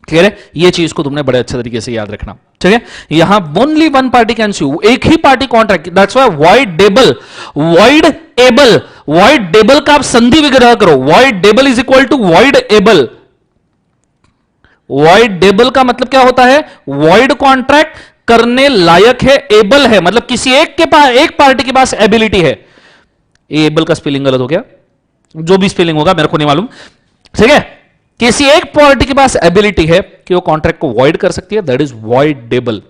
Clear है? ये चीज को तुमने बड़े अच्छे तरीके से याद रखना। ठीक है, यहां only one party can sue, एक ही party contract. That's why voidable, voidable, voidable का आप संधि विग्रह करो, voidable is equal to voidable. Voidable का मतलब क्या होता है? वॉइड कॉन्ट्रैक्ट करने लायक है, एबल है, मतलब किसी एक के पास, एक पार्टी के पास एबिलिटी है। ये एबल का स्पेलिंग गलत हो गया, जो भी स्पेलिंग होगा मेरे को नहीं मालूम। ठीक है, किसी एक पार्टी के पास एबिलिटी है कि वो कॉन्ट्रैक्ट को वॉइड कर सकती है, दैट इज वॉइडेबल।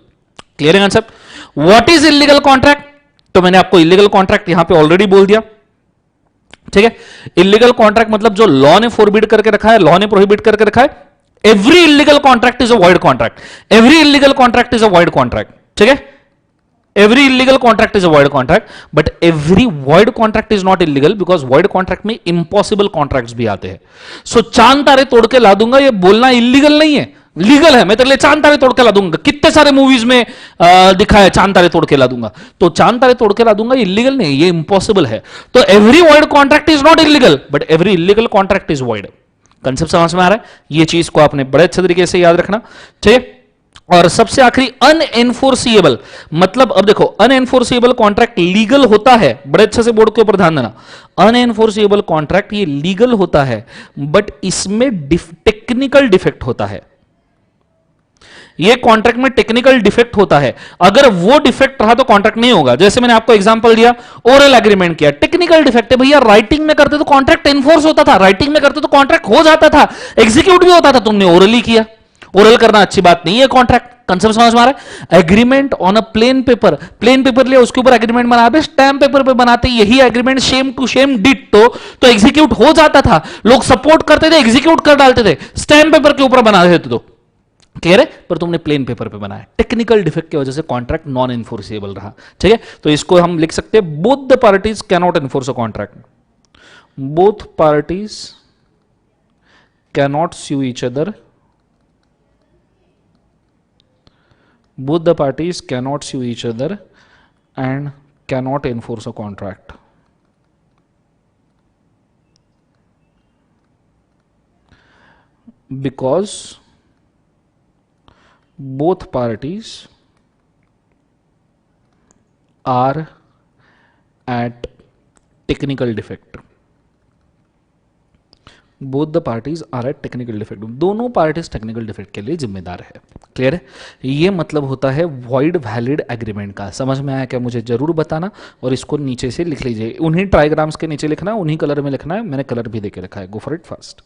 क्लियर है concept? What is illegal contract? तो मैंने आपको इलीगल कॉन्ट्रैक्ट यहां पे ऑलरेडी बोल दिया। ठीक है। इलीगल कॉन्ट्रैक्ट मतलब जो लॉ ने फोरबिड करके रखा है, लॉ ने प्रोहिबिट करके रखा है। Every illegal contract is a void contract, every illegal contract is a void contract. ठीक है। Every illegal contract is a void contract, but every void contract is not illegal, because void contract में impossible contracts भी आते हैं। सो चांद तारे तोड़ के ला दूंगा, ये बोलना इलीगल नहीं है, लीगल है। मैं तेरे लिए चांद तारे तोड़ के ला दूंगा, कितने सारे मूवीज में दिखा है चांद तारे तोड़ के ला दूंगा, तो चांद तारे तोड़ के ला दूंगा ये इलीगल नहीं, ये इम्पॉसिबल है। तो every void contract is not illegal, but every illegal contract is void. Concept समझ में आ रहा है? ये चीज को आपने बड़े अच्छे तरीके से याद रखना। ठीक है। और सबसे आखिरी अनएनफोर्सिएबल, मतलब अब देखो अनएनफोर्सिएबल कॉन्ट्रैक्ट लीगल होता है, बड़े अच्छे से बोर्ड के ऊपर ध्यान देना। अनएनफोर्सिएबल कॉन्ट्रैक्ट ये लीगल होता है, बट इसमें टेक्निकल डिफेक्ट होता है। ये कॉन्ट्रैक्ट में टेक्निकल डिफेक्ट होता है, अगर वो डिफेक्ट रहा तो कॉन्ट्रैक्ट नहीं होगा। जैसे मैंने आपको एग्जांपल दिया, ओरल एग्रीमेंट किया, टेक्निकल डिफेक्ट है भैया, राइटिंग में करते तो कॉन्ट्रैक्ट एनफोर्स होता था, राइटिंग में करते तो कॉन्ट्रैक्ट हो जाता था, एग्जीक्यूट भी होता था, तुमने ओरली किया। ओरल करना अच्छी बात नहीं है, कॉन्ट्रैक्ट कंसेप्ट समझ में आ रहा है? Agreement on a plain paper, plain paper लिया उसके ऊपर एग्रीमेंट बना दे, स्टैम्प पेपर पे बनाते यही agreement same to same ditto, तो एग्जीक्यूट हो जाता था, लोग सपोर्ट करते थे, एग्जीक्यूट कर डालते थे, स्टैम्प पेपर के ऊपर बना देते तो कह रहे, पर तुमने प्लेन पेपर पे बनाया, टेक्निकल डिफेक्ट की वजह से कॉन्ट्रैक्ट नॉन इन्फोर्सिबल रहा। ठीक है। तो इसको हम लिख सकते हैं, both the parties cannot enforce a contract, both parties cannot sue each other, both the parties cannot sue each other and cannot enforce a contract. Because both parties are at technical defect, both the parties are at technical defect, दोनों parties technical defect के लिए जिम्मेदार है। Clear है? ये मतलब होता है वॉइड वैलिड एग्रीमेंट का। समझ में आया क्या? मुझे जरूर बताना, और इसको नीचे से लिख लीजिए, उन्हीं ट्राइग्राम्स के नीचे लिखना है, उन्हीं कलर में लिखना है, मैंने कलर भी देके रखा है। गो for it fast.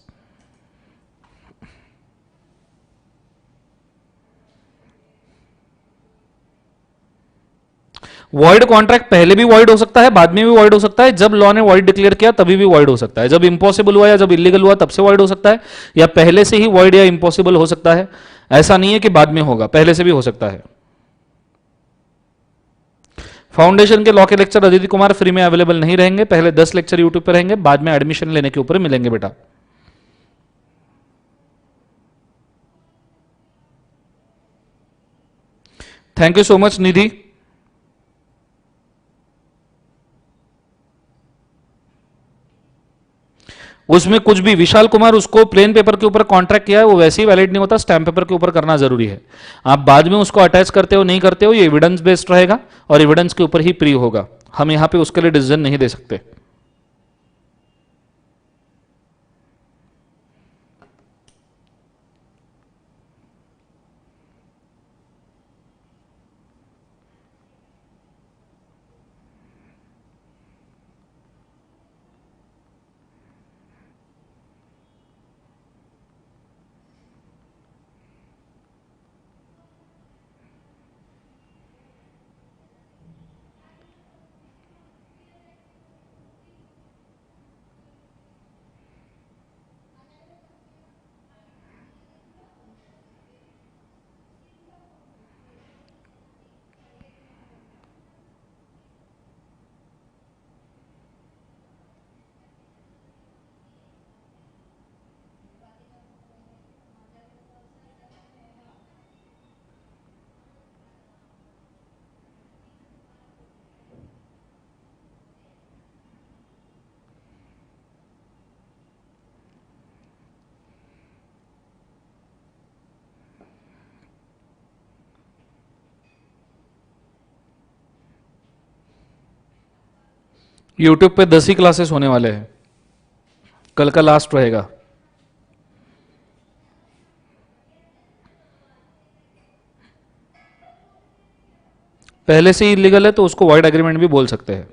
Void contract पहले भी वॉइड हो सकता है, बाद में भी वॉइड हो सकता है, जब लॉ ने वॉइड डिक्लेयर किया तभी भी वॉइड हो सकता है, जब इंपॉसिबल हुआ या जब इलीगल हुआ तब से वॉइड हो सकता है, या पहले से ही वॉइड या इंपॉसिबल हो सकता है। ऐसा नहीं है कि बाद में होगा, पहले से भी हो सकता है। फाउंडेशन के लॉ के लेक्चर अदिति कुमार फ्री में अवेलेबल नहीं रहेंगे, पहले 10 लेक्चर यूट्यूब पर रहेंगे, बाद में एडमिशन लेने के ऊपर मिलेंगे बेटा। थैंक यू सो मच निधि। उसमें कुछ भी, विशाल कुमार, उसको प्लेन पेपर के ऊपर कॉन्ट्रैक्ट किया है, वो वैसे ही वैलिड नहीं होता, स्टैम्प पेपर के ऊपर करना जरूरी है। आप बाद में उसको अटैच करते हो नहीं करते हो, ये एविडेंस बेस्ड रहेगा और एविडेंस के ऊपर ही प्री होगा, हम यहां पे उसके लिए डिसीजन नहीं दे सकते। यूट्यूब पे 10 ही क्लासेस होने वाले हैं, कल का लास्ट रहेगा। पहले से ही इलीगल है तो उसको वाइड एग्रीमेंट भी बोल सकते हैं।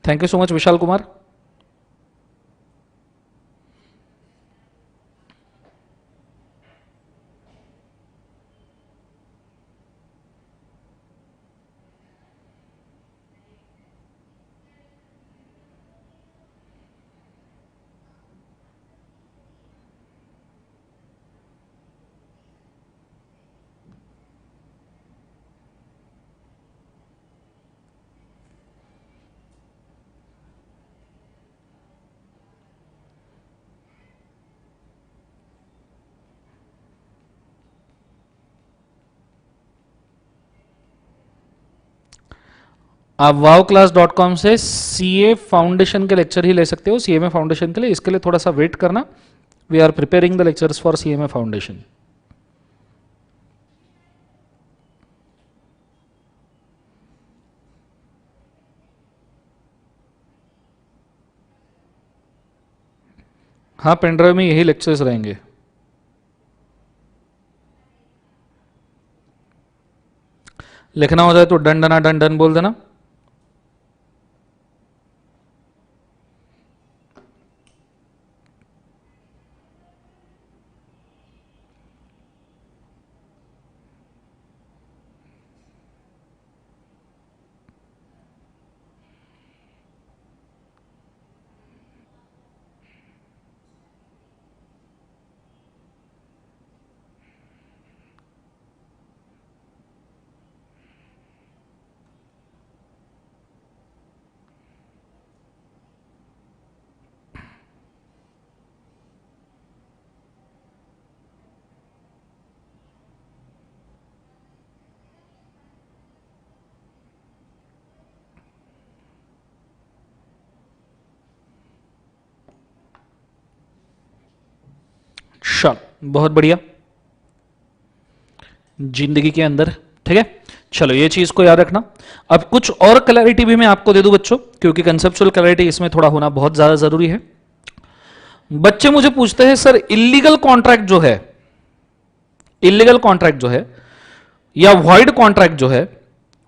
Thank you so much Vishal Kumar. आप wowclass.com से सीए फाउंडेशन के लेक्चर ही ले सकते हो, सीएमए फाउंडेशन के लिए। इसके लिए थोड़ा सा वेट करना, we are preparing the lectures for CMA foundation. हाँ, पेनड्राइव में यही लेक्चर्स रहेंगे। लिखना हो जाए तो डन डना डन डन बोल देना। चल, बहुत बढ़िया। जिंदगी के अंदर, ठीक है। चलो ये चीज को याद रखना। अब कुछ और क्लैरिटी भी मैं आपको दे दूं बच्चों, क्योंकि कंसेप्चुअल क्लैरिटी इसमें थोड़ा होना बहुत ज्यादा जरूरी है। बच्चे मुझे पूछते हैं सर इलीगल कॉन्ट्रैक्ट जो है, इलीगल कॉन्ट्रैक्ट जो है या वॉइड कॉन्ट्रैक्ट जो है,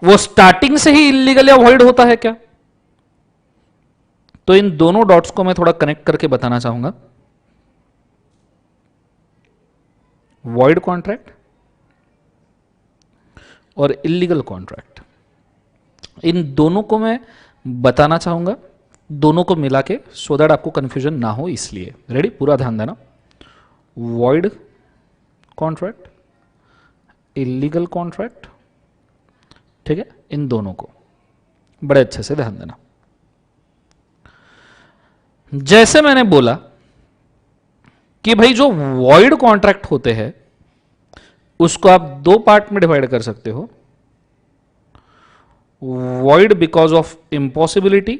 वो स्टार्टिंग से ही इलीगल या वॉइड होता है क्या? तो इन दोनों डॉट्स को मैं थोड़ा कनेक्ट करके बताना चाहूंगा। वॉइड कॉन्ट्रैक्ट और इलीगल कॉन्ट्रैक्ट, इन दोनों को मैं बताना चाहूंगा, दोनों को मिला के, सो दैट आपको कंफ्यूजन ना हो। इसलिए रेडी, पूरा ध्यान देना। वॉइड कॉन्ट्रैक्ट, इलीगल कॉन्ट्रैक्ट, ठीक है, इन दोनों को बड़े अच्छे से ध्यान देना। जैसे मैंने बोला कि भाई जो वॉइड कॉन्ट्रैक्ट होते हैं उसको आप दो पार्ट में डिवाइड कर सकते हो। Void because of impossibility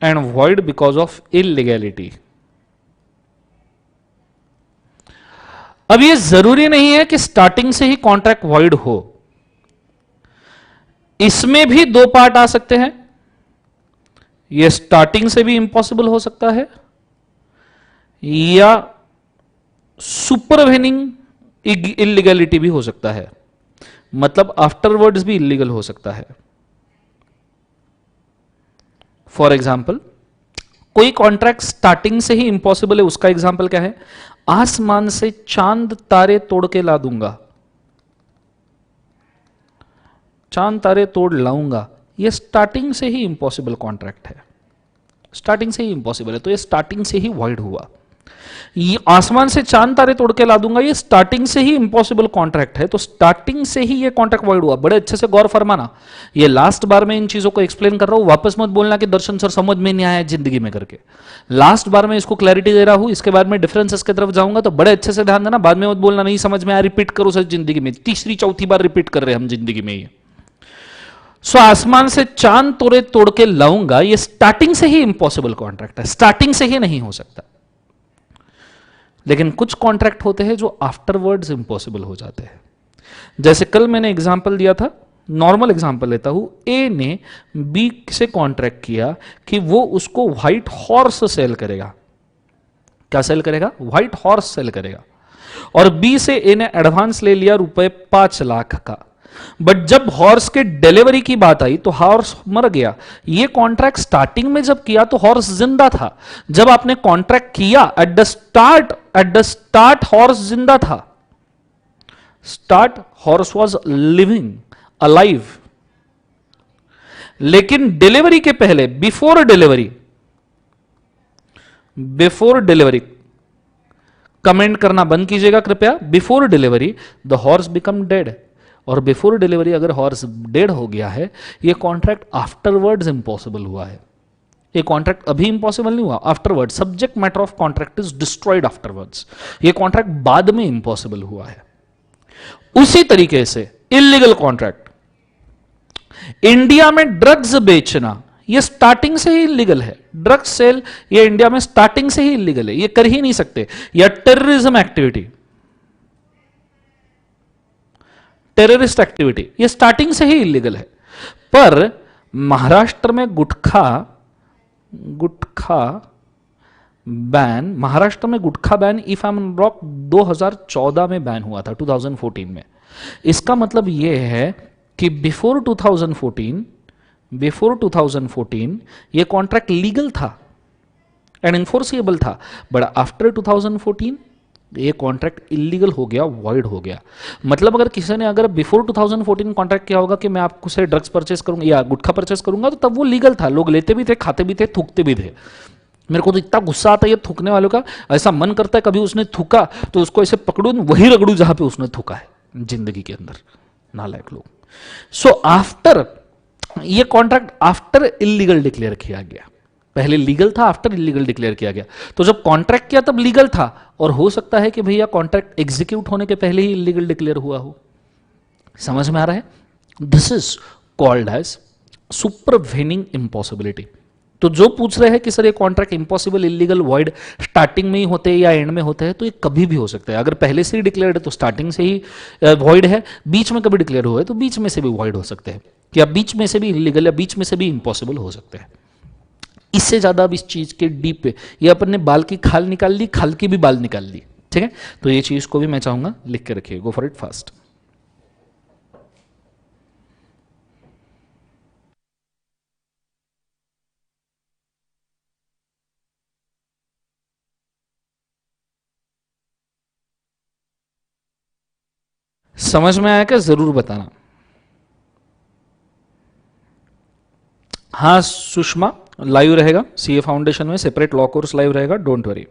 and void because of illegality. अब ये जरूरी नहीं है कि स्टार्टिंग से ही कॉन्ट्रैक्ट वॉइड हो, इसमें भी दो पार्ट आ सकते हैं। ये स्टार्टिंग से भी इंपॉसिबल हो सकता है या सुपरवेनिंग इलीगैलिटी भी हो सकता है, मतलब आफ्टरवर्ड्स भी इलीगल हो सकता है। फॉर एग्जाम्पल, कोई कॉन्ट्रैक्ट स्टार्टिंग से ही इंपॉसिबल है, उसका एग्जाम्पल क्या है? आसमान से चांद तारे तोड़ के ला दूंगा, चांद तारे तोड़ लाऊंगा, ये स्टार्टिंग से ही इंपॉसिबल कॉन्ट्रैक्ट है, स्टार्टिंग से ही इंपॉसिबल है, तो ये स्टार्टिंग से ही वॉइड हुआ। ये आसमान से चांद तारे तोड़ के ला दूंगा, ये स्टार्टिंग से ही इंपॉसिबल कॉन्ट्रैक्ट है, तो स्टार्टिंग से ही ये कॉन्ट्रैक्ट वॉइड हुआ। बड़े अच्छे से गौर फरमाना, ये लास्ट बार में इन चीजों को एक्सप्लेन कर रहा हूं, वापस मत बोलना कि दर्शन सर समझ में नहीं आया जिंदगी में करके। लास्ट बार में इसको क्लैरिटी दे रहा हूं, इसके बाद में डिफरेंसेस की तरफ जाऊंगा, तो बड़े अच्छे से ध्यान देना। बाद में मत बोलना नहीं समझ में आया, रिपीट करो सर जिंदगी में, तीसरी चौथी बार रिपीट कर रहे हैं हम जिंदगी में ये। सो आसमान से चांद तोड़े तोड़ के लाऊंगा, ये स्टार्टिंग से ही इंपॉसिबल कॉन्ट्रैक्ट है, स्टार्टिंग से ही नहीं हो सकता। लेकिन कुछ कॉन्ट्रैक्ट होते हैं जो आफ्टरवर्ड्स इंपॉसिबल हो जाते हैं। जैसे कल मैंने एग्जांपल दिया था, नॉर्मल एग्जांपल लेता हूं, ए ने बी से कॉन्ट्रैक्ट किया कि वो उसको व्हाइट हॉर्स सेल करेगा। क्या सेल करेगा? व्हाइट हॉर्स सेल करेगा। और बी से ए ने एडवांस ले लिया ₹5 लाख का, बट जब हॉर्स के डिलीवरी की बात आई तो हॉर्स मर गया। ये कॉन्ट्रैक्ट स्टार्टिंग में जब किया तो हॉर्स जिंदा था, जब आपने कॉन्ट्रैक्ट किया एट द स्टार्ट हॉर्स जिंदा था, start horse was living alive. लेकिन डिलीवरी के पहले, बिफोर डिलीवरी, कमेंट करना बंद कीजिएगा कृपया। Before delivery the horse become dead, और बिफोर डिलीवरी अगर हॉर्स डेड हो गया है, ये कॉन्ट्रैक्ट आफ्टरवर्ड्स इंपॉसिबल हुआ है। ये कॉन्ट्रैक्ट अभी इंपॉसिबल नहीं हुआ, afterward, subject matter of contract is destroyed afterwards. ये कॉन्ट्रैक्ट बाद में इंपॉसिबल हुआ है। उसी तरीके से इलीगल कॉन्ट्रैक्ट, इंडिया में ड्रग्स बेचना ये स्टार्टिंग से ही इलीगल है। ड्रग्स सेल ये इंडिया में स्टार्टिंग से ही इलीगल है, ये कर ही नहीं सकते। या टेररिज्म एक्टिविटी, टेररिस्ट एक्टिविटी ये स्टार्टिंग से ही इलीगल है। पर महाराष्ट्र में गुटखा गुटखा बैन, महाराष्ट्र में gutkha ban if I am rock 2014 में बैन हुआ था, 2014 में। इसका मतलब यह है कि बिफोर 2014 ये कॉन्ट्रैक्ट लीगल था एंड इन्फोर्सिएबल था, बट आफ्टर 2014 ये कॉन्ट्रैक्ट इलीगल हो गया, वॉइड हो गया। मतलब अगर किसी ने अगर बिफोर 2014 कॉन्ट्रैक्ट किया होगा कि मैं आपको से ड्रग्स परचेस करूंगा या गुटखा परचेस करूंगा, तो तब वो लीगल था, लोग लेते भी थे, खाते भी थे, थूकते भी थे। मेरे को तो इतना गुस्सा आता है ये थूकने वालों का, ऐसा मन करता है कभी उसने थूका तो उसको ऐसे पकड़ू वही रगड़ू जहां पे उसने थूका है जिंदगी के अंदर, नालायक लोग। सो आफ्टर ये कॉन्ट्रैक्ट आफ्टर इलीगल डिक्लेयर किया गया, पहले लीगल था, आफ्टर इलीगल डिक्लेयर किया गया। तो जब कॉन्ट्रैक्ट किया तब लीगल था, और हो सकता है कि भैया कॉन्ट्रैक्ट एग्जीक्यूट होने के पहले ही इलीगल डिक्लेयर हुआ हो। समझ में आ रहा है? This is called as supervening impossibility. तो जो पूछ रहे हैं कि सर ये contract impossible, illegal, void starting में ही होते हैं या एंड में होते हैं, तो ये कभी भी हो सकता है। अगर पहले से ही डिक्लेयर्ड है तो स्टार्टिंग से ही वॉइड है, बीच में कभी डिक्लेयर हुआ है तो बीच में से भी वॉइड हो सकते हैं, या बीच में से भी इलीगल या बीच में से भी इंपॉसिबल हो सकते हैं। इससे ज्यादा अब इस चीज के डीप पे, ये अपन ने बाल की खाल निकाल ली, खाल की भी बाल निकाल ली, ठीक है? तो ये चीज को भी मैं चाहूंगा लिख के रखिए, गो फॉर इट फास्ट। समझ में आया क्या? जरूर बताना। हाँ सुषमा, लाइव रहेगा सीए फाउंडेशन में, सेपरेट लॉ कोर्स लाइव रहेगा, डोंट वरी।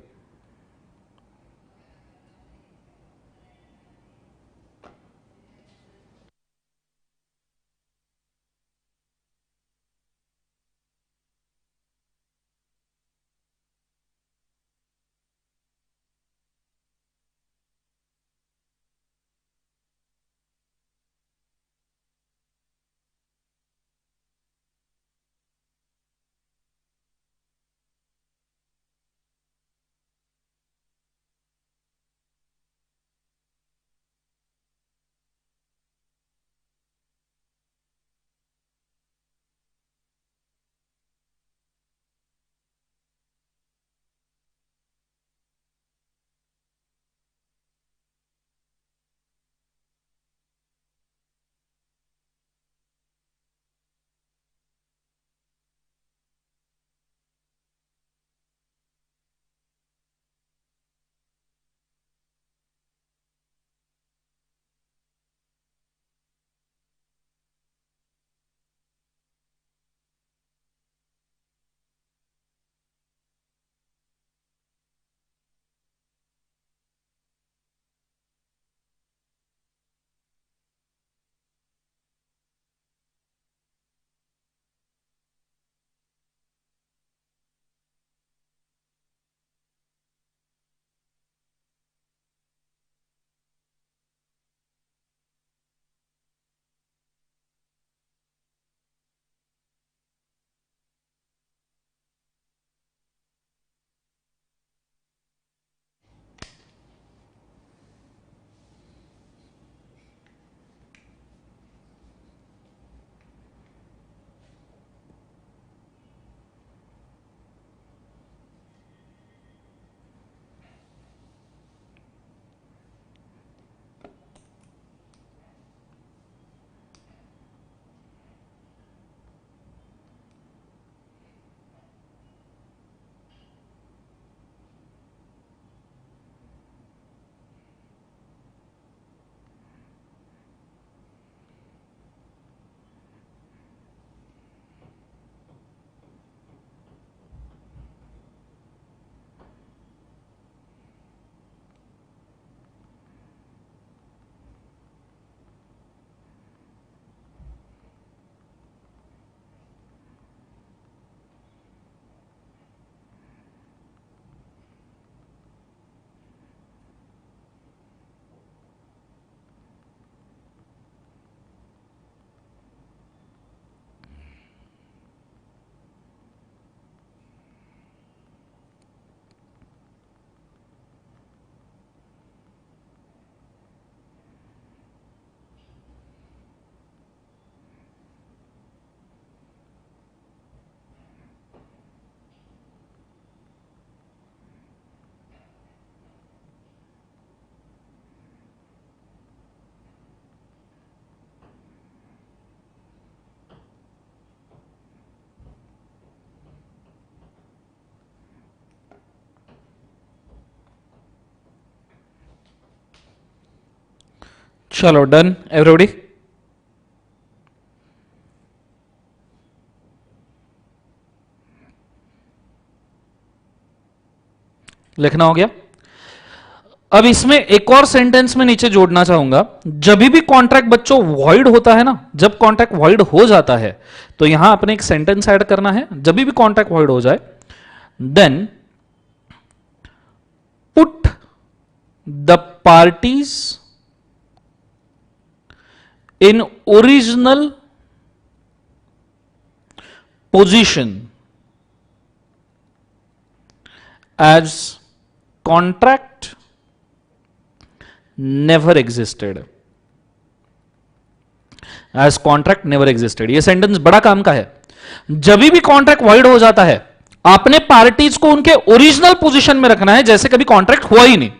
चलो डन एवरीबॉडी। लिखना हो गया। अब इसमें एक और सेंटेंस में नीचे जोड़ना चाहूंगा, जब भी कॉन्ट्रैक्ट बच्चों वॉइड होता है ना, जब कॉन्ट्रैक्ट वॉइड हो जाता है तो यहां अपने एक सेंटेंस ऐड करना है। जब भी कॉन्ट्रैक्ट वॉइड हो जाए then put the parties in original position as contract never existed. As contract never existed, यह सेंटेंस बड़ा काम का है। जब भी कॉन्ट्रैक्ट वॉइड हो जाता है आपने पार्टीज को उनके ओरिजिनल पोजीशन में रखना है जैसे कभी कॉन्ट्रैक्ट हुआ ही नहीं।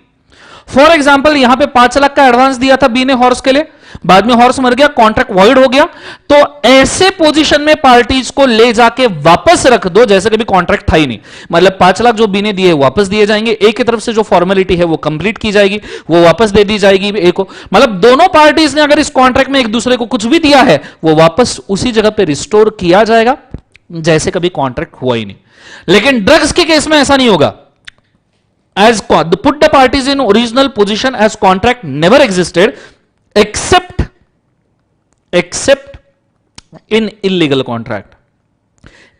फॉर एग्जाम्पल यहां पे 5 लाख का एडवांस दिया था बी ने हॉर्स के लिए, बाद में हॉर्स मर गया, कॉन्ट्रैक्ट वॉइड हो गया, तो ऐसे पोजीशन में पार्टीज को ले जाके वापस रख दो जैसे कभी कॉन्ट्रैक्ट था ही नहीं। मतलब 5 लाख जो बी ने दिए वापस दिए जाएंगे, ए की तरफ से जो फॉर्मेलिटी है वो कंप्लीट की जाएगी, वो वापस दे दी जाएगी ए को। मतलब दोनों पार्टीज ने अगर इस कॉन्ट्रैक्ट में एक दूसरे को कुछ भी दिया है वो वापस उसी जगह पे रिस्टोर किया जाएगा जैसे कभी कॉन्ट्रैक्ट हुआ ही नहीं। लेकिन ड्रग्स के केस में ऐसा नहीं होगा। As put the parties in original position as contract never existed except in illegal contract।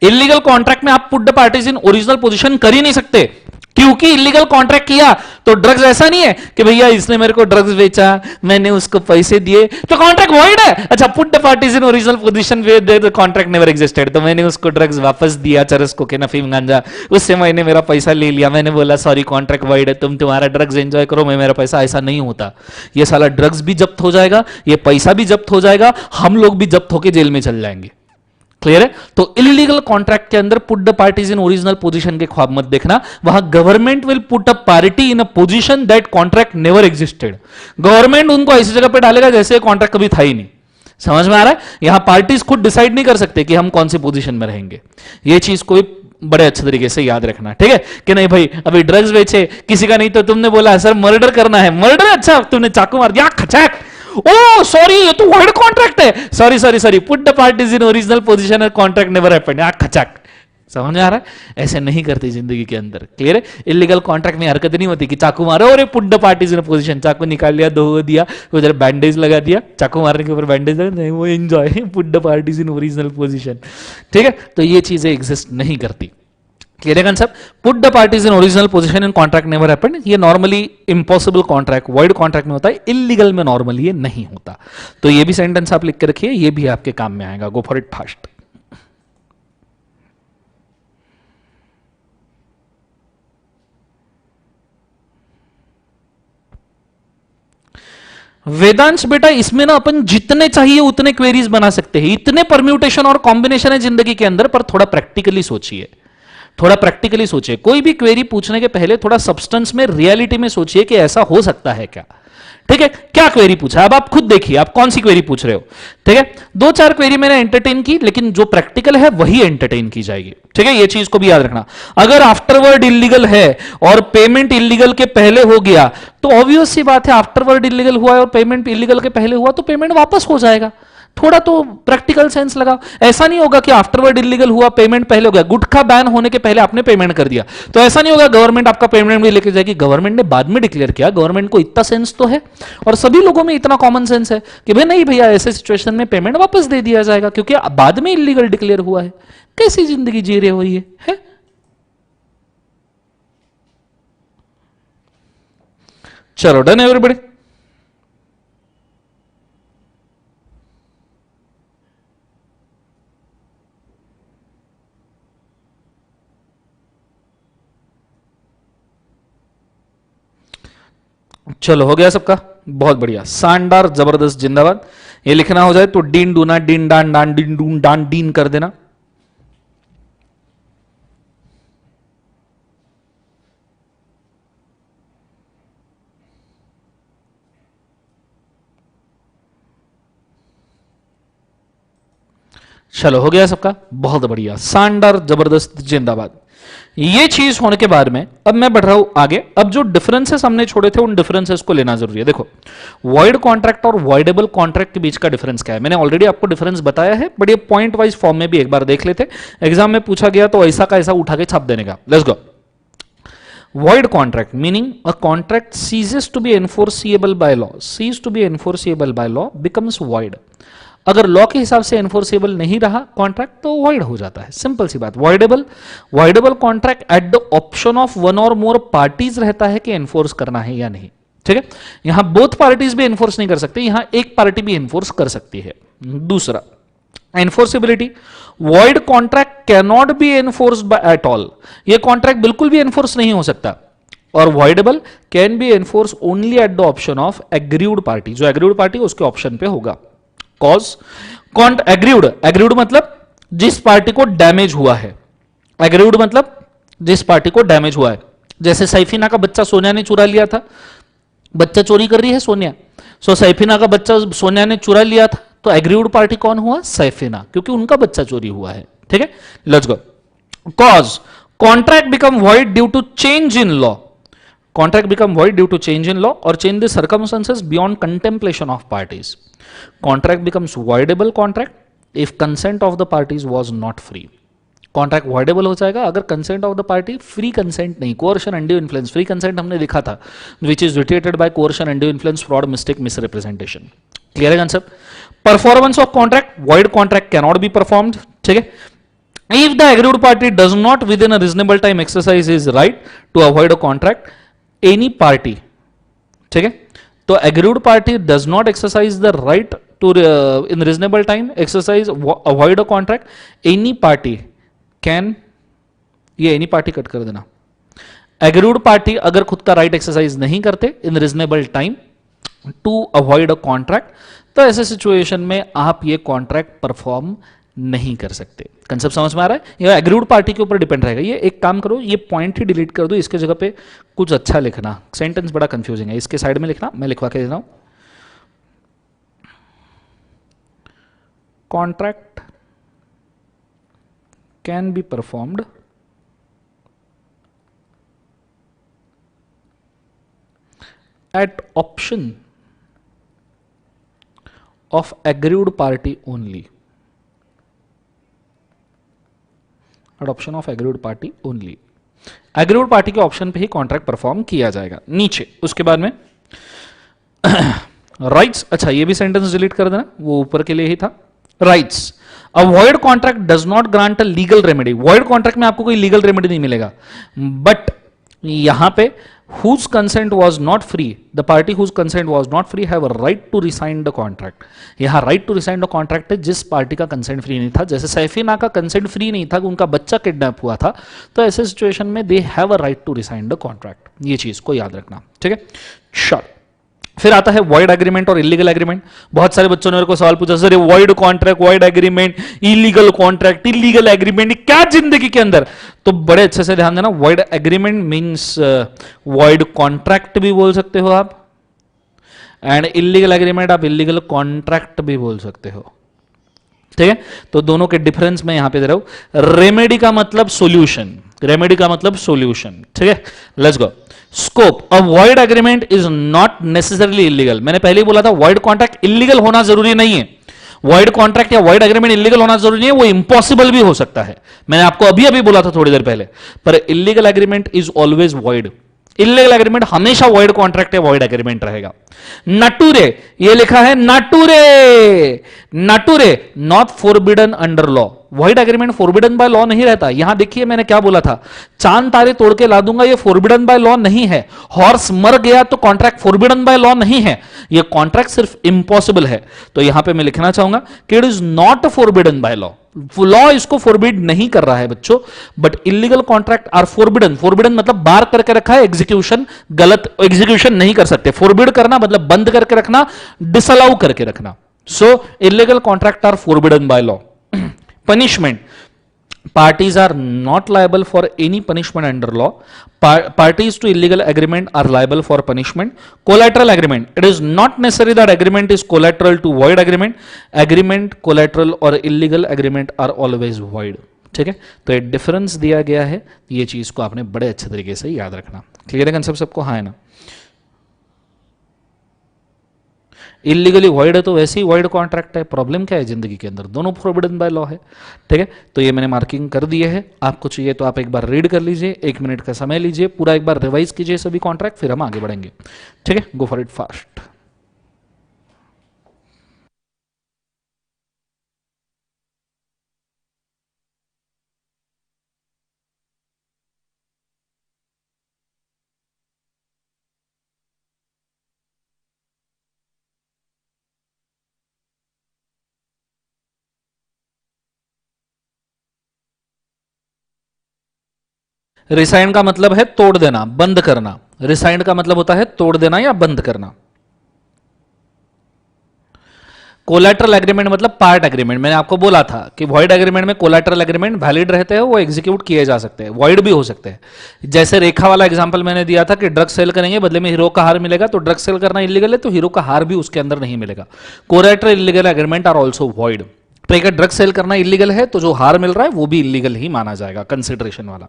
Illegal contract में आप put the parties in original position कर ही नहीं सकते, क्योंकि इलीगल कॉन्ट्रैक्ट किया तो ड्रग्स ऐसा नहीं है कि भैया इसने मेरे को ड्रग्स बेचा मैंने उसको पैसे दिए तो कॉन्ट्रैक्ट वॉइड है। अच्छा, put the parties in original position where the contract never existed, तो मैंने उसको ड्रग्स वापस दिया, चरस कोकेन अफीम गांजा, उससे मैंने मेरा पैसा ले लिया, मैंने बोला सॉरी कॉन्ट्रैक्ट वॉइड है, तुम तुम्हारा ड्रग्स एंजॉय करो, मैं मेरा पैसा। ऐसा नहीं होता। ये साला ड्रग्स भी जब्त हो जाएगा, ये पैसा भी जब्त हो जाएगा, हम लोग भी जब्त होकर जेल में चल जाएंगे। क्लियर है? तो इलीगल कॉन्ट्रैक्ट के अंदर put the parties in original position के ख्वाब मत देखना। वहां government will put a party in a position that contract never existed. Government उनको ऐसी जगह पे डालेगा जैसे कॉन्ट्रैक्ट कभी था ही नहीं। समझ में आ रहा है? यहां पार्टीज खुद डिसाइड नहीं कर सकते कि हम कौन सी पोजीशन में रहेंगे। ये चीज को बड़े अच्छे तरीके से याद रखना, ठीक है? कि नहीं भाई अभी ड्रग्स बेचे किसी का, नहीं तो तुमने बोला सर मर्डर करना है, मर्डर, अच्छा तुमने चाकू मार दिया, खचाक, ओ सॉरी ये तो वर्ड कॉन्ट्रैक्ट है, sorry sorry sorry, put the parties in original position और कॉन्ट्रैक्ट नेवर हैपेंड, खचाक। समझ में आ रहा है? ऐसे नहीं करते जिंदगी के अंदर। क्लियर है? इलीगल कॉन्ट्रैक्ट में हरकत नहीं होती कि चाकू मारो और put the parties in position, चाकू निकाल लिया, धो दिया, उधर बैंडेज लगा दिया, चाकू मारने के ऊपर बैंडेज लगा, नहीं वो enjoy, put the parties in original position. ठीक है? तो ये चीजें एग्जिस्ट नहीं करती। Clear concept? Put the parties in original position in contract never happened, ये normally impossible contract, void contract में होता है, इलीगल में नॉर्मली ये नहीं होता। तो ये भी सेंटेंस आप लिख के रखिए, ये भी आपके काम में आएगा। Go for it fast. Vedansh बेटा इसमें ना अपन जितने चाहिए उतने क्वेरीज बना सकते हैं, इतने परम्यूटेशन और कॉम्बिनेशन है जिंदगी के अंदर, पर थोड़ा प्रैक्टिकली सोचिए, थोड़ा प्रैक्टिकली सोचिए। कोई भी क्वेरी पूछने के पहले थोड़ा सब्सटेंस में, रियलिटी में सोचिए कि ऐसा हो सकता है क्या। ठीक है? क्या क्वेरी पूछा, अब आप खुद देखिए आप कौन सी क्वेरी पूछ रहे हो। ठीक है? 2-4 क्वेरी मैंने एंटरटेन की, लेकिन जो प्रैक्टिकल है वही एंटरटेन की जाएगी। ठीक है? ये चीज को भी याद रखना। अगर आफ्टरवर्ड इलीगल है और पेमेंट इलीगल के पहले हो गया तो ऑब्वियस सी बात है, आफ्टरवर्ड इलीगल हुआ है और पेमेंट इलीगल के पहले हुआ तो पेमेंट वापस हो जाएगा। थोड़ा तो प्रैक्टिकल सेंस लगाओ। ऐसा नहीं होगा कि आफ्टरवर्ड इलीगल हुआ पेमेंट पहले हो गया, गुटखा बैन होने के पहले आपने पेमेंट कर दिया तो ऐसा नहीं होगा गवर्नमेंट आपका पेमेंट भी लेके जाएगी। गवर्नमेंट ने बाद में डिक्लेयर किया, गवर्नमेंट को इतना सेंस तो है और सभी लोगों में इतना कॉमन सेंस है कि भाई नहीं भैया ऐसे सिचुएशन में पेमेंट वापस दे दिया जाएगा क्योंकि बाद में इलीगल डिक्लेयर हुआ है। कैसी जिंदगी जी रहे हो ये है? चलो डन एवरीबॉडी। चलो हो गया सबका, बहुत बढ़िया, शानदार, जबरदस्त, जिंदाबाद। ये लिखना हो जाए तो डीन डूना डीन डान डान डीन डून डान डीन कर देना। चलो हो गया सबका, बहुत बढ़िया, शानदार, जबरदस्त, जिंदाबाद। ये चीज होने के बाद में अब मैं बढ़ रहा हूं आगे। अब जो डिफरेंसेस हमने छोड़े थे उन डिफरेंसेस को लेना जरूरी है। देखो, वॉइड कॉन्ट्रैक्ट और वॉइडेबल कॉन्ट्रैक्ट के बीच का डिफरेंस क्या है, मैंने ऑलरेडी आपको डिफरेंस बताया है, बट ये पॉइंट वाइज फॉर्म में भी एक बार देख लेते। एग्जाम में पूछा गया तो ऐसा का ऐसा उठा के छाप देने का। Let's go. Void contract meaning a contract ceases to be enforceable by law, cease to be enforceable by law becomes void। अगर लॉ के हिसाब से एनफोर्सेबल नहीं रहा कॉन्ट्रैक्ट तो वॉइड हो जाता है, सिंपल सी बात। Voidable contract at the option of one और मोर पार्टीज रहता है कि एनफोर्स करना है या नहीं, ठीक है। यहां बोथ पार्टीज भी एनफोर्स नहीं कर सकते, यहां एक पार्टी भी एनफोर्स कर सकती है। दूसरा, enforceability, void contract cannot B enforced by at all, ये कॉन्ट्रैक्ट बिल्कुल भी एनफोर्स नहीं हो सकता। और voidable can be enforce only at the option of agreed party, जो एग्रीड पार्टी उसके ऑप्शन पे होगा। कॉज एग्रीड मतलब जिस पार्टी को डैमेज हुआ है, एग्रीड मतलब जिस पार्टी को डैमेज हुआ है। जैसे सैफीना का बच्चा सोनिया ने चुरा लिया था, बच्चा चोरी कर रही है सोनिया, सो सैफीना का बच्चा सोनिया ने चुरा लिया था, तो एग्रीड पार्टी कौन हुआ, सैफीना, क्योंकि उनका बच्चा चोरी हुआ है, ठीक है। Let's go. Cause contract become void due to change in law, contract become void due to change in law और change the circumstances beyond contemplation of parties. Contract becomes voidable contract if consent of the parties was not free। Contract voidable हो जाएगा अगर consent of the party free consent नहीं, coercion, undue influence. Free consent हमने लिखा था which is vitiated by coercion, undue influence, fraud, mistake, misrepresentation. Clear है concept. Performance of contract, void contract cannot be performed, ठीक है। If the aggrieved party does not within a reasonable time exercise his right to avoid a contract, any party, ठीक है, तो agreed party does not exercise the right to in reasonable time exercise avoid a contract, any party can, ये any party cut कर देना। Agreed party अगर खुद का right exercise नहीं करते in reasonable time to avoid a contract, तो ऐसे सिचुएशन में आप ये कॉन्ट्रैक्ट परफॉर्म नहीं कर सकते। कंसेप्ट समझ में आ रहा है। ये एग्रीड पार्टी के ऊपर डिपेंड रहेगा। ये एक काम करो, ये पॉइंट ही डिलीट कर दो, इसके जगह पे कुछ अच्छा लिखना, सेंटेंस बड़ा कंफ्यूजिंग है, इसके साइड में लिखना, मैं लिखवा के दे रहा हूं। Contract can be performed eight option of agreed party only, adoption of agreed party only. Agreed party के ऑप्शन पे ही कॉन्ट्रैक्ट परफॉर्म किया जाएगा। नीचे उसके बाद में राइट्स, अच्छा ये भी सेंटेंस डिलीट कर देना, वो ऊपर के लिए ही था। Rights, a void contract does not grant a legal remedy, void contract में आपको कोई लीगल रेमेडी नहीं मिलेगा, बट यहां पे whose consent was not free, the party whose consent was not free have a right to resign the contract। यहां right to resign the contract है जिस पार्टी का कंसेंट फ्री नहीं था। जैसे सैफीना का कंसेंट फ्री नहीं था, उनका बच्चा किडनैप हुआ था, तो ऐसे सिचुएशन में they have a right to resign the contract. ये चीज को याद रखना, ठीक है। श्योर। फिर आता है वॉइड एग्रीमेंट और इलीगल एग्रीमेंट। बहुत सारे बच्चों ने मेरे को सवाल पूछा, सर ये void contract, void agreement, illegal contract, illegal agreement क्या जिंदगी के अंदर, तो बड़े अच्छे से ध्यान देना। Void agreement means void contract भी बोल सकते हो आप, एंड इलीगल एग्रीमेंट आप इलीगल कॉन्ट्रैक्ट भी बोल सकते हो, ठीक है। तो दोनों के डिफरेंस मैं यहां पे दे रहा हूं। रेमेडी का मतलब सोल्यूशन, रेमेडी का मतलब सोल्यूशन, ठीक है। Let's go. Scope, a void agreement is not necessarily illegal. मैंने पहले ही बोला था वॉइड कॉन्ट्रैक्ट इलीगल होना जरूरी नहीं है, वॉइड कॉन्ट्रैक्ट या वॉइड एग्रीमेंट इलीगल होना जरूरी नहीं है, वो इंपॉसिबल भी हो सकता है। मैंने आपको अभी अभी बोला था थोड़ी देर पहले, पर illegal agreement is always void. Illegal agreement हमेशा वॉइड कॉन्ट्रैक्ट या वॉइड एग्रीमेंट रहेगा। नटूरे, ये लिखा है nature, nature not forbidden under law. Void agreement forbidden by law नहीं रहता। यहां देखिए मैंने क्या बोला था, चांद तारे तोड़ के ला दूंगा, ये फोरबिडन बाय लॉ नहीं है। हॉर्स मर गया तो कॉन्ट्रैक्ट फोरबिडन बाय लॉ नहीं है, ये कॉन्ट्रैक्ट सिर्फ इम्पॉसिबल है। तो यहां पे मैं लिखना चाहूंगा कि it is not forbidden by law. Law इसको फोरबिड नहीं कर रहा है बच्चों, but illegal contract are forbidden. Forbidden मतलब बार करके रखा है, एग्जीक्यूशन गलत, एग्जीक्यूशन नहीं कर सकते। फोरबिड करना मतलब बंद करके रखना, डिसअलाउ करके रखना। So illegal contract are forbidden by law. Punishment, parties are not liable for any punishment under law. Parties to illegal agreement are liable for punishment. Collateral agreement, it is not necessary that agreement is collateral to void agreement. Agreement, collateral or illegal agreement are always void. ठीक है, तो ये difference दिया गया है, ये चीज को आपने बड़े अच्छे तरीके से याद रखना। क्लियर है कंसेप्ट सबको? हाँ है ना? इलीगली वॉइड है तो वैसे ही वॉइड कॉन्ट्रैक्ट है, प्रॉब्लम क्या है जिंदगी के अंदर, दोनों फॉरबिडन बाय लॉ है। ठीक है, तो ये मैंने मार्किंग कर दिए है, आपको चाहिए तो आप एक बार रीड कर लीजिए, 1 मिनट का समय लीजिए, पूरा एक बार रिवाइज कीजिए सभी कॉन्ट्रैक्ट, फिर हम आगे बढ़ेंगे। ठीक है, गो फॉर इट फास्ट। रिसाइंड का मतलब है तोड़ देना, बंद करना। रिसाइंड का मतलब होता है तोड़ देना या बंद करना। कोलैटरल एग्रीमेंट मतलब पार्ट एग्रीमेंट। मैंने आपको बोला था कि वॉइड एग्रीमेंट में कोलैटरल एग्रीमेंट वैलिड रहते हैं, वो एग्जीक्यूट किए जा सकते हैं, वॉइड भी हो सकते हैं। जैसे रेखा वाला एग्जांपल मैंने दिया था कि ड्रग सेल करेंगे, बदले में हीरो का हार मिलेगा, तो ड्रग सेल करना इलीगल है, तो हीरो का हार भी उसके अंदर नहीं मिलेगा। Collateral illegal agreement are also void. तो अगर ड्रग सेल करना इलीगल है तो जो हार मिल रहा है वो भी इलीगल ही माना जाएगा, कंसिडरेशन वाला।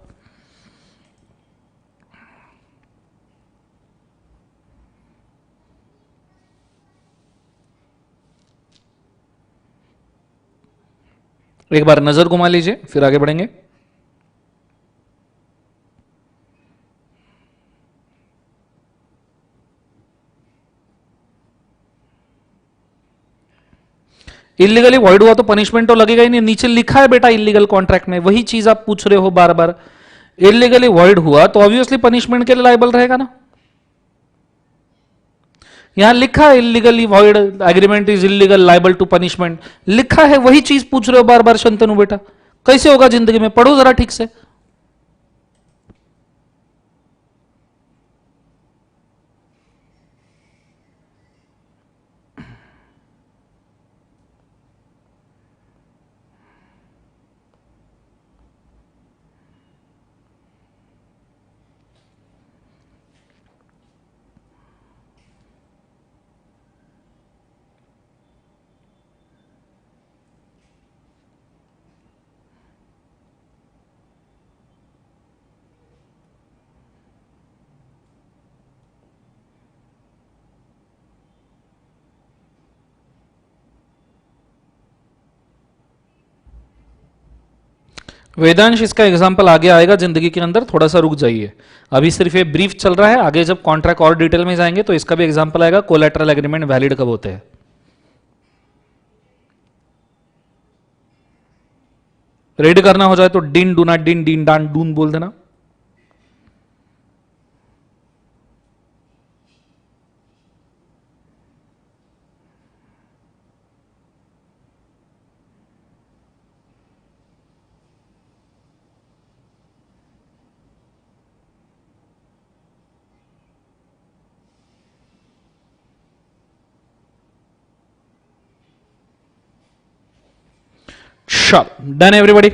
एक बार नजर घुमा लीजिए, फिर आगे बढ़ेंगे। इलीगली वॉइड हुआ तो पनिशमेंट तो लगेगा ही नहीं, नीचे लिखा है बेटा इलीगल कॉन्ट्रैक्ट में, वही चीज आप पूछ रहे हो बार बार। इलीगली वॉइड हुआ तो ऑब्वियसली पनिशमेंट के लिए लायबल रहेगा ना। यहां लिखा है illegally void agreement is illegal liable to punishment, लिखा है, वही चीज पूछ रहे हो बार बार शंतनु बेटा। कैसे होगा जिंदगी में, पढ़ो जरा ठीक से। वेदांश इसका एग्जाम्पल आगे आएगा जिंदगी के अंदर, थोड़ा सा रुक जाइए, अभी सिर्फ ये ब्रीफ चल रहा है, आगे जब कॉन्ट्रैक्ट और डिटेल में जाएंगे तो इसका भी एग्जाम्पल आएगा, कोलैटरल एग्रीमेंट वैलिड कब होते हैं। रीड करना हो जाए तो डिन डूना डिन डिन डान डून बोल देना। चलो डन एवरीबॉडी।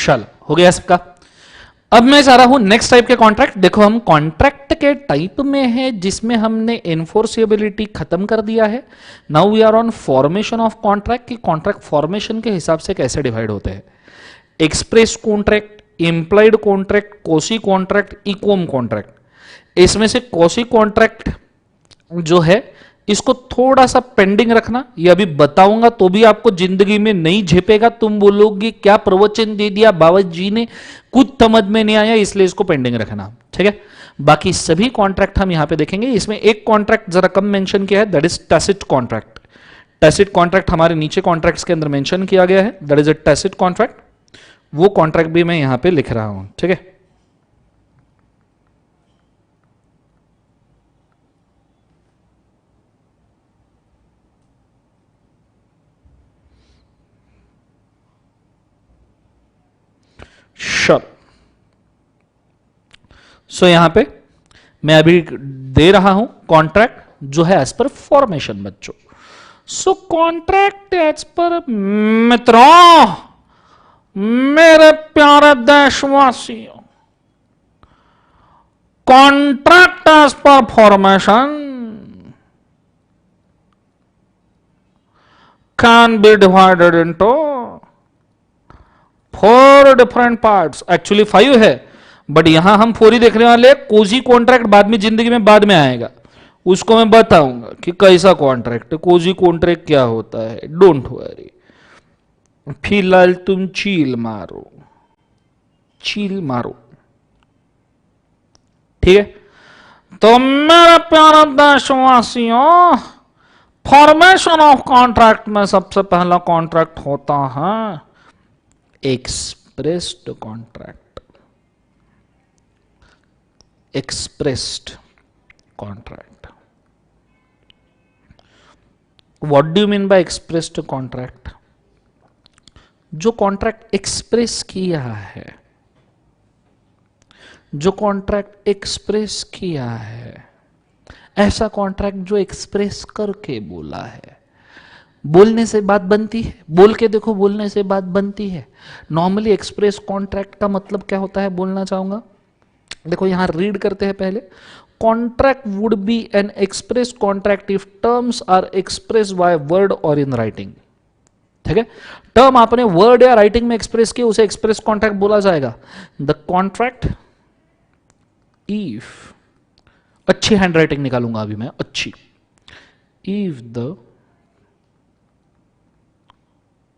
चलो हो गया सबका। अब मैं चाह रहा हूं नेक्स्ट टाइप के कॉन्ट्रैक्ट। देखो हम कॉन्ट्रैक्ट के टाइप में है जिसमें हमने इन्फोर्सेबिलिटी खत्म कर दिया है। Now we are on formation of contract, कि कॉन्ट्रैक्ट फॉर्मेशन के हिसाब से कैसे डिवाइड होते हैं। Express contract, implied contract, quasi contract, e-com contract. इसमें से कोसी कॉन्ट्रैक्ट जो है इसको थोड़ा सा पेंडिंग रखना, ये अभी बताऊंगा तो भी आपको जिंदगी में नहीं झेपेगा, तुम बोलोगे क्या प्रवचन दे दिया बाबा जी ने, कुछ समझ में नहीं आया, इसलिए इसको पेंडिंग रखना। ठीक है, बाकी सभी कॉन्ट्रैक्ट हम यहां पे देखेंगे। इसमें एक कॉन्ट्रैक्ट जरा कम मेंशन किया है, that is tacit contract. Tacit contract हमारे नीचे कॉन्ट्रैक्ट्स के अंदर मेंशन किया गया है, that is a tacit contract. वो कॉन्ट्रैक्ट भी मैं यहां पे लिख रहा हूं। ठीक है, श्योर। सो यहां पे मैं अभी दे रहा हूं कॉन्ट्रैक्ट जो है एज पर फॉर्मेशन बच्चों। सो कॉन्ट्रैक्ट एज पर, मित्रों, मेरे प्यारे देशवासियों, contract as per formation can be divided into 4 different parts. Actually 5 है, बट यहां हम 4 ही देखने वाले। कोजी कॉन्ट्रैक्ट बाद में, जिंदगी में बाद में आएगा, उसको मैं बताऊंगा कि कैसा कॉन्ट्रैक्ट है, कोजी कॉन्ट्रैक्ट क्या होता है। डोंट वरी, फिलहाल तुम चील मारो, चील मारो, ठीक है। तो मेरे प्यारे देशवासियों, फॉर्मेशन ऑफ कॉन्ट्रैक्ट में सबसे पहला कॉन्ट्रैक्ट होता है expressed contract. Expressed contract, what do you mean bye expressed contract? जो कॉन्ट्रैक्ट एक्सप्रेस किया है, जो कॉन्ट्रैक्ट एक्सप्रेस किया है, ऐसा कॉन्ट्रैक्ट जो एक्सप्रेस करके बोला है। बोलने से बात बनती है, बोल के देखो, बोलने से बात बनती है। नॉर्मली एक्सप्रेस कॉन्ट्रैक्ट का मतलब क्या होता है बोलना चाहूंगा। देखो यहां रीड करते हैं पहले। Contract would be an express contract if terms are express by word और इन राइटिंग। ठीक है, टर्म आपने वर्ड या राइटिंग में एक्सप्रेस किया, उसे एक्सप्रेस कॉन्ट्रैक्ट बोला जाएगा। द कॉन्ट्रैक्ट इफ, अच्छी हैंडराइटिंग निकालूंगा अभी मैं, अच्छी। If the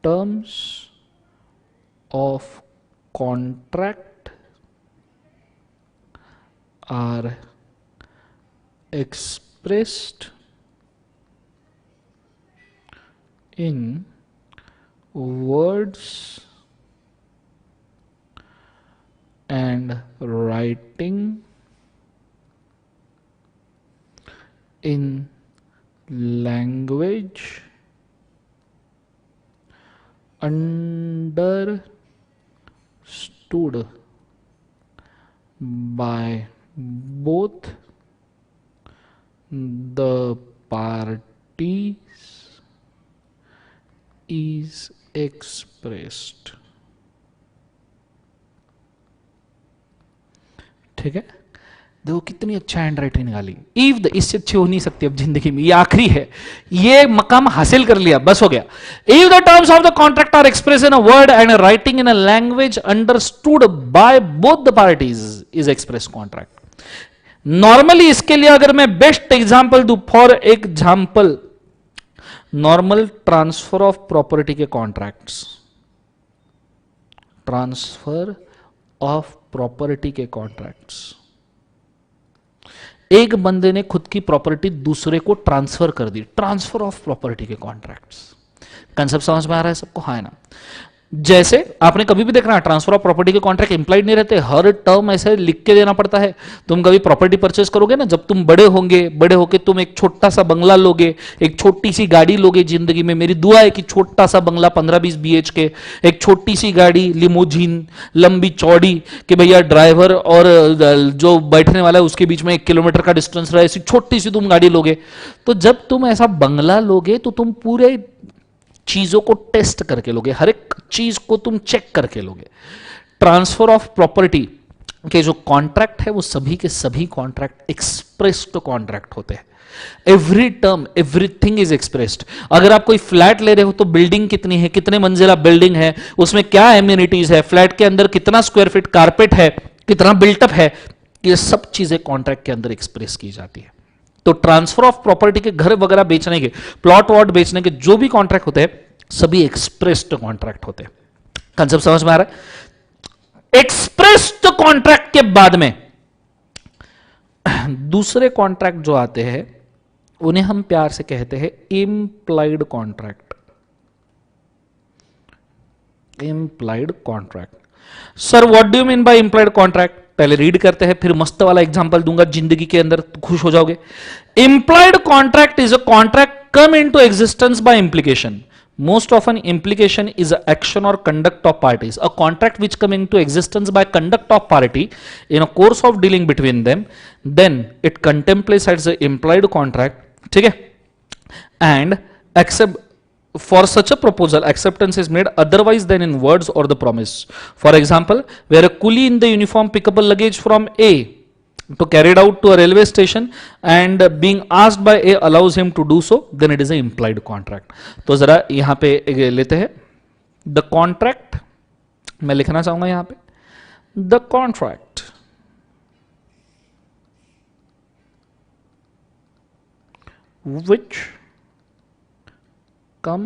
terms of contract are expressed in words and writing in language understood by both the parties is expressed। ठीक है, देखो कितनी अच्छा हैंड राइटिंग निकाली। इफ द, इससे अच्छी हो नहीं सकती अब जिंदगी में, ये आखिरी है, ये मकाम हासिल कर लिया, बस हो गया। If the terms of the contract are express in a word and writing in a language understood by both the parties is express contract. Normally इसके लिए अगर मैं बेस्ट एग्जांपल दूं, for example normal transfer of property के contracts, transfer of property के contracts, एक बंदे ने खुद की प्रॉपर्टी दूसरे को ट्रांसफर कर दी, ट्रांसफर ऑफ प्रॉपर्टी के कॉन्ट्रैक्ट्स। कंसेप्ट समझ में आ रहा है सबको? हाँ है ना। जैसे आपने कभी भी देखना, ट्रांसफर ऑफ प्रॉपर्टी के कॉन्ट्रैक्ट इंप्लाइड नहीं रहते, हर टर्म ऐसे लिख के देना पड़ता है। तुम कभी प्रॉपर्टी परचेस करोगे ना, जब तुम बड़े होंगे, बड़े होके तुम एक छोटा सा बंगला लोगे, एक छोटी सी गाड़ी लोगे जिंदगी में। मेरी दुआ है कि छोटा सा बंगला 15-20 BHK, एक छोटी सी गाड़ी लिमोजीन, लंबी चौड़ी, कि भैया ड्राइवर और जो बैठने वाला है उसके बीच में 1 किलोमीटर का डिस्टेंस रहे, ऐसी छोटी सी तुम गाड़ी लोगे। तो जब तुम ऐसा बंगला लोगे तो तुम पूरे चीजों को टेस्ट करके लोगे, हर एक चीज को तुम चेक करके लोगे। ट्रांसफर ऑफ प्रॉपर्टी के जो कॉन्ट्रैक्ट है वो सभी के सभी कॉन्ट्रैक्ट एक्सप्रेस्ड कॉन्ट्रैक्ट होते हैं। Every term, everything is expressed. अगर आप कोई फ्लैट ले रहे हो तो बिल्डिंग कितनी है, कितने मंजिला बिल्डिंग है, उसमें क्या एम्यूनिटीज है, फ्लैट के अंदर कितना स्क्वायर फीट कारपेट है, कितना बिल्टअप है, ये सब चीजें कॉन्ट्रैक्ट के अंदर एक्सप्रेस की जाती है। तो ट्रांसफर ऑफ प्रॉपर्टी के, घर वगैरह बेचने के, प्लॉट वॉट बेचने के जो भी कॉन्ट्रैक्ट होते हैं सभी एक्सप्रेस्ड कॉन्ट्रैक्ट होते हैं। कंसेप्ट समझ में आ रहा है? एक्सप्रेस्ड कॉन्ट्रैक्ट के बाद में दूसरे कॉन्ट्रैक्ट जो आते हैं उन्हें हम प्यार से कहते हैं implied contract. Implied contract. Sir what do you mean bye implied contract? पहले रीड करते हैं, फिर मस्त वाला एग्जांपल दूंगा जिंदगी के अंदर, तो खुश हो जाओगे। Implied contract is a contract come into existence by implication. Most often implication is an action or conduct of parties. A contract which come into existence by conduct of party in a course of dealing between them, then it contemplates as an implied contract ठीक है, and except for such a proposal acceptance is made otherwise than in words or the promise. For example, where a coolie in the uniform pick up a luggage from A to carry it out to a railway station and being asked by A allows him to do so, then it is an implied contract. तो जरा यहां पे लेते हैं the contract, मैं लिखना चाहूंगा यहां पे the contract which come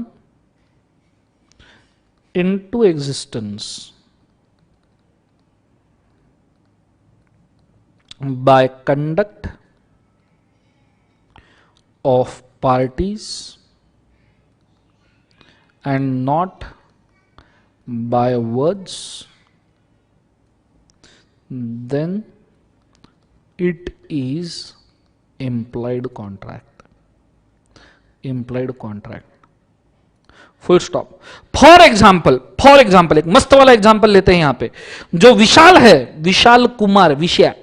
into existence by conduct of parties and not by words, then it is implied contract. Implied contract. Full stop. For example एक मस्त वाला एग्जाम्पल लेते हैं यहां पे. जो विशाल है, विशाल कुमार विषया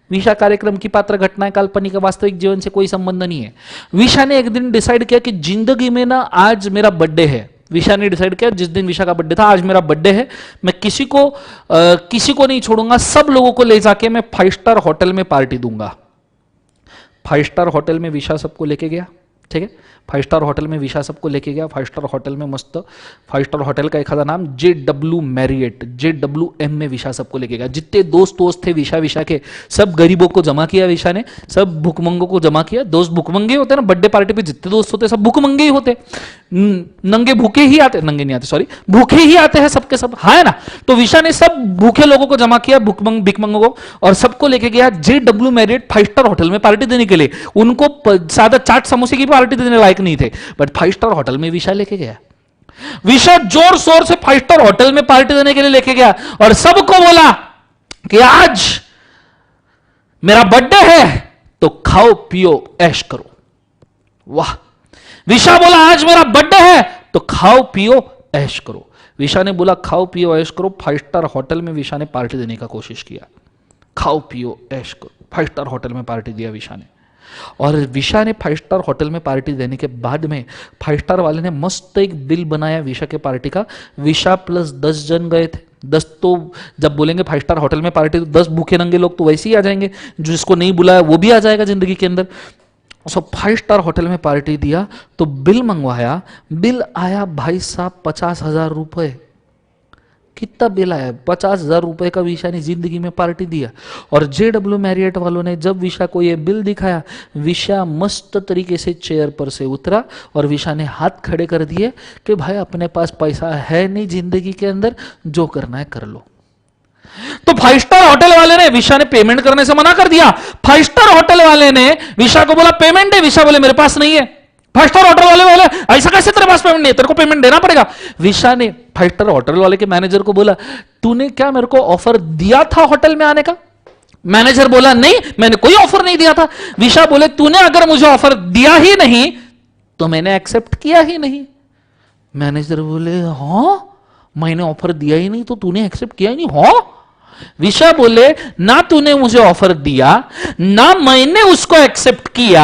विशा कार्यक्रम की पात्र घटनाएं काल्पनिक वास्तविक जीवन से कोई संबंध नहीं है. विशा ने एक दिन डिसाइड किया कि जिंदगी में ना आज मेरा बर्थडे है. विशा ने डिसाइड किया जिस दिन विशा का बर्थडे था आज मेरा बर्थडे है, मैं किसी को नहीं छोड़ूंगा, सब लोगों को ले जाके मैं 5 स्टार होटल में पार्टी दूंगा. 5 स्टार होटल में विशा सबको लेके गया. ठीक है, 5 स्टार होटल में विशा सबको लेके गया. 5 स्टार होटल में मस्त 5 स्टार होटल का एखादा नाम JW मैरियट, JWM में विशा सबको लेके गया. जितने दोस्त थे विशा के सब गरीबों को जमा किया विशा ने, सब भुखमंगों को जमा किया. दोस्त भुखमंगे होते हैं ना, बर्थडे पार्टी पे जितने दोस्त होते हैं सब भुखमंगे ही होते. नंगे भूखे ही आते, नंगे नहीं आते सॉरी, भूखे ही आते हैं सबके सब, है ना. तो विशा ने सब भूखे लोगों को जमा किया, भिखमंगों को, और सबको लेके गया JW मैरियट 5 स्टार होटल में पार्टी देने के लिए. उनको सादा चाट समोसे की पार्टी देने लायक नहीं थे, बट 5 स्टार होटल में विशा लेके गया. विशा जोर शोर से 5 स्टार होटल में पार्टी देने के लिए लेके गया और सबको बोला कि आज मेरा बर्थडे है तो खाओ पियो ऐश करो. वाह. विशा बोला आज मेरा बर्थडे है तो खाओ पियो ऐश करो. विशा ने बोला खाओ पियो ऐश करो. 5 स्टार होटल में विशा ने पार्टी देने का कोशिश किया. खाओ पियो ऐश करो, 5 स्टार होटल में पार्टी दिया विशा ने. और विशा ने 5 स्टार होटल में पार्टी देने के बाद में 5 स्टार वाले ने मस्त एक बिल बनाया विशा के पार्टी का. विशा प्लस 10 जन गए थे. 10 तो जब बोलेंगे 5 स्टार होटल में पार्टी तो 10 भूखे नंगे लोग तो वैसे ही आ जाएंगे, जिसको नहीं बुलाया वो भी आ जाएगा जिंदगी के अंदर. सो 5 स्टार होटल में पार्टी दिया तो बिल मंगवाया. बिल आया भाई साहब 50,000 रुपए. कितना बिल आया? 50,000 रुपए का विशा ने जिंदगी में पार्टी दिया. और JW मैरियट वालों ने जब विशा को यह बिल दिखाया, विशा मस्त तरीके से चेयर पर से उतरा और विशा ने हाथ खड़े कर दिए कि भाई अपने पास पैसा है नहीं जिंदगी के अंदर, जो करना है कर लो. तो 5 स्टार होटल वाले ने विशा ने पेमेंट करने से मना कर दिया. 5 स्टार होटल वाले ने विशा को बोला पेमेंट है. विशा बोले मेरे पास नहीं है. 5 स्टार होटल वाले बोले ऐसा कैसे तेरे पास पेमेंट नहीं है, तेरे को पेमेंट देना पड़ेगा. विशा ने 5 स्टार होटल वाले के मैनेजर को बोला तूने क्या मेरे को ऑफर दिया था होटल में आने का? मैनेजर बोला नहीं मैंने कोई ऑफर नहीं दिया था. विशा बोले तूने अगर मुझे ऑफर दिया ही नहीं तो मैंने एक्सेप्ट किया ही नहीं. मैनेजर बोले हाँ मैंने ऑफर दिया ही नहीं तो तूने एक्सेप्ट किया ही नहीं? हाँ. विशा बोले ना तूने मुझे ऑफर दिया ना मैंने उसको एक्सेप्ट किया,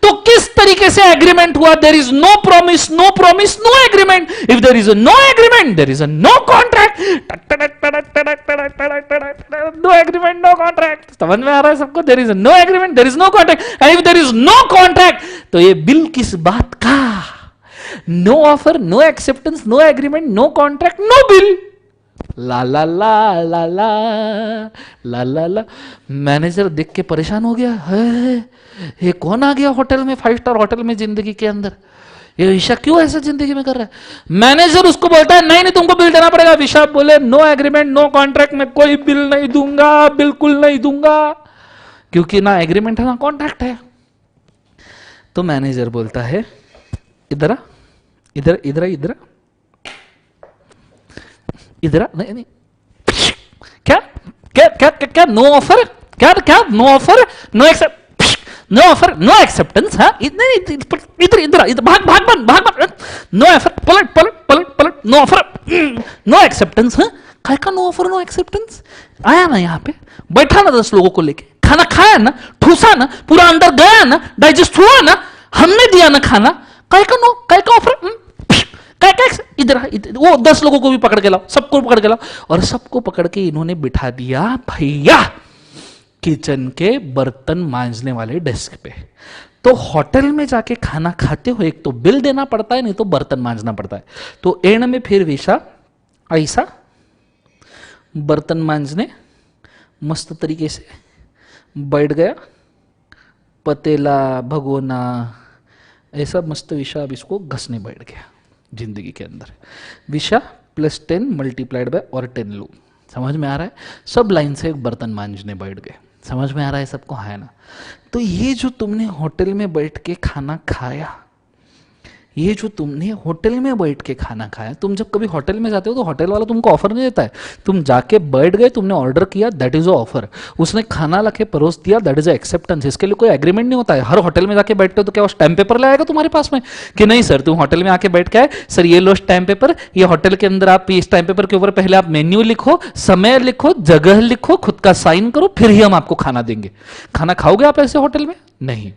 तो किस तरीके से एग्रीमेंट हुआ? There is no promise no agreement. If there is no agreement there is no contract. No agreement no contract. समझ में आ रहा है सबको? There is no agreement there is no contract. And if there is no contract तो ये bill किस बात का? No offer no acceptance no agreement no contract no bill. ला ला ला ला ला ला ला ला. मैनेजर देख के परेशान हो गया. है ये कौन आ गया होटल में, 5 स्टार होटल में जिंदगी के अंदर? ये विशा क्यों ऐसा जिंदगी में कर रहा है? मैनेजर उसको बोलता है नहीं तुमको बिल देना पड़ेगा. विशा बोले नो एग्रीमेंट नो कॉन्ट्रैक्ट, मैं कोई बिल नहीं दूंगा, बिल्कुल नहीं दूंगा, क्योंकि ना एग्रीमेंट है ना कॉन्ट्रैक्ट है. तो मैनेजर बोलता है इधर आ, इधर इधर इधर इधर नहीं. क्या क्या क्या क्या नो ऑफर, क्या क्या no offer no accept, no offer no acceptance. हाँ इधर इधर इधर भाग भाग भाग भाग. नो ऑफर पलट पलट पलट पलट. No offer no acceptance. हाँ काय का नो ऑफर नो एक्सेप्टेंस? आया ना यहाँ पे, बैठा ना 10 लोगों को लेके, खाना खाया ना, ठूसा ना, पूरा अंदर गया ना, डाइजेस्ट हुआ ना, हमने दिया ना खाना, काय का नो, काय का ऑफर, काय का इधर वो 10 लोगों को भी पकड़ के लाओ, सबको पकड़ के लाओ, और सबको पकड़ के इन्होंने बिठा दिया भैया किचन के बर्तन मांजने वाले डेस्क पे। तो होटल में जाके खाना खाते हो, एक तो बिल देना पड़ता है, नहीं तो बर्तन मांजना पड़ता है। तो एंड में फिर विशा ऐसा बर्तन मांजने मस्त तरीके से बैठ गया, पतेला भगोना ऐसा मस्त विशा अब इसको घसने बैठ गया जिंदगी के अंदर। विशा +10 मल्टीप्लाइड बाय और 10 लो, समझ में आ रहा है? सब लाइन से एक बर्तन मांजने बैठ गए, समझ में आ रहा है सबको? है ना? तो ये जो तुमने होटल में बैठ के खाना खाया, ये जो तुमने होटल में बैठ के खाना खाया, तुम जब कभी होटल में जाते हो तो होटल वाला तुमको ऑफर नहीं देता है, तुम जाके बैठ गए, तुमने ऑर्डर किया, दैट इज ऑफर। उसने खाना लाके परोस दिया, दैट इज एक्सेप्टेंस। इसके लिए कोई एग्रीमेंट नहीं होता है। हर होटल में जाके बैठते हो तो क्या वो स्टैम्प पेपर लाएगा तुम्हारे पास में कि नहीं सर तुम होटल में आके बैठ के आए, सर ये लो स्टैम्प पेपर, ये होटल के अंदर आप इस स्टैम्प पेपर के ऊपर पहले आप मेन्यू लिखो, समय लिखो, जगह लिखो, खुद का साइन करो, फिर ही हम आपको खाना देंगे। खाना खाओगे आप ऐसे होटल में? नहीं।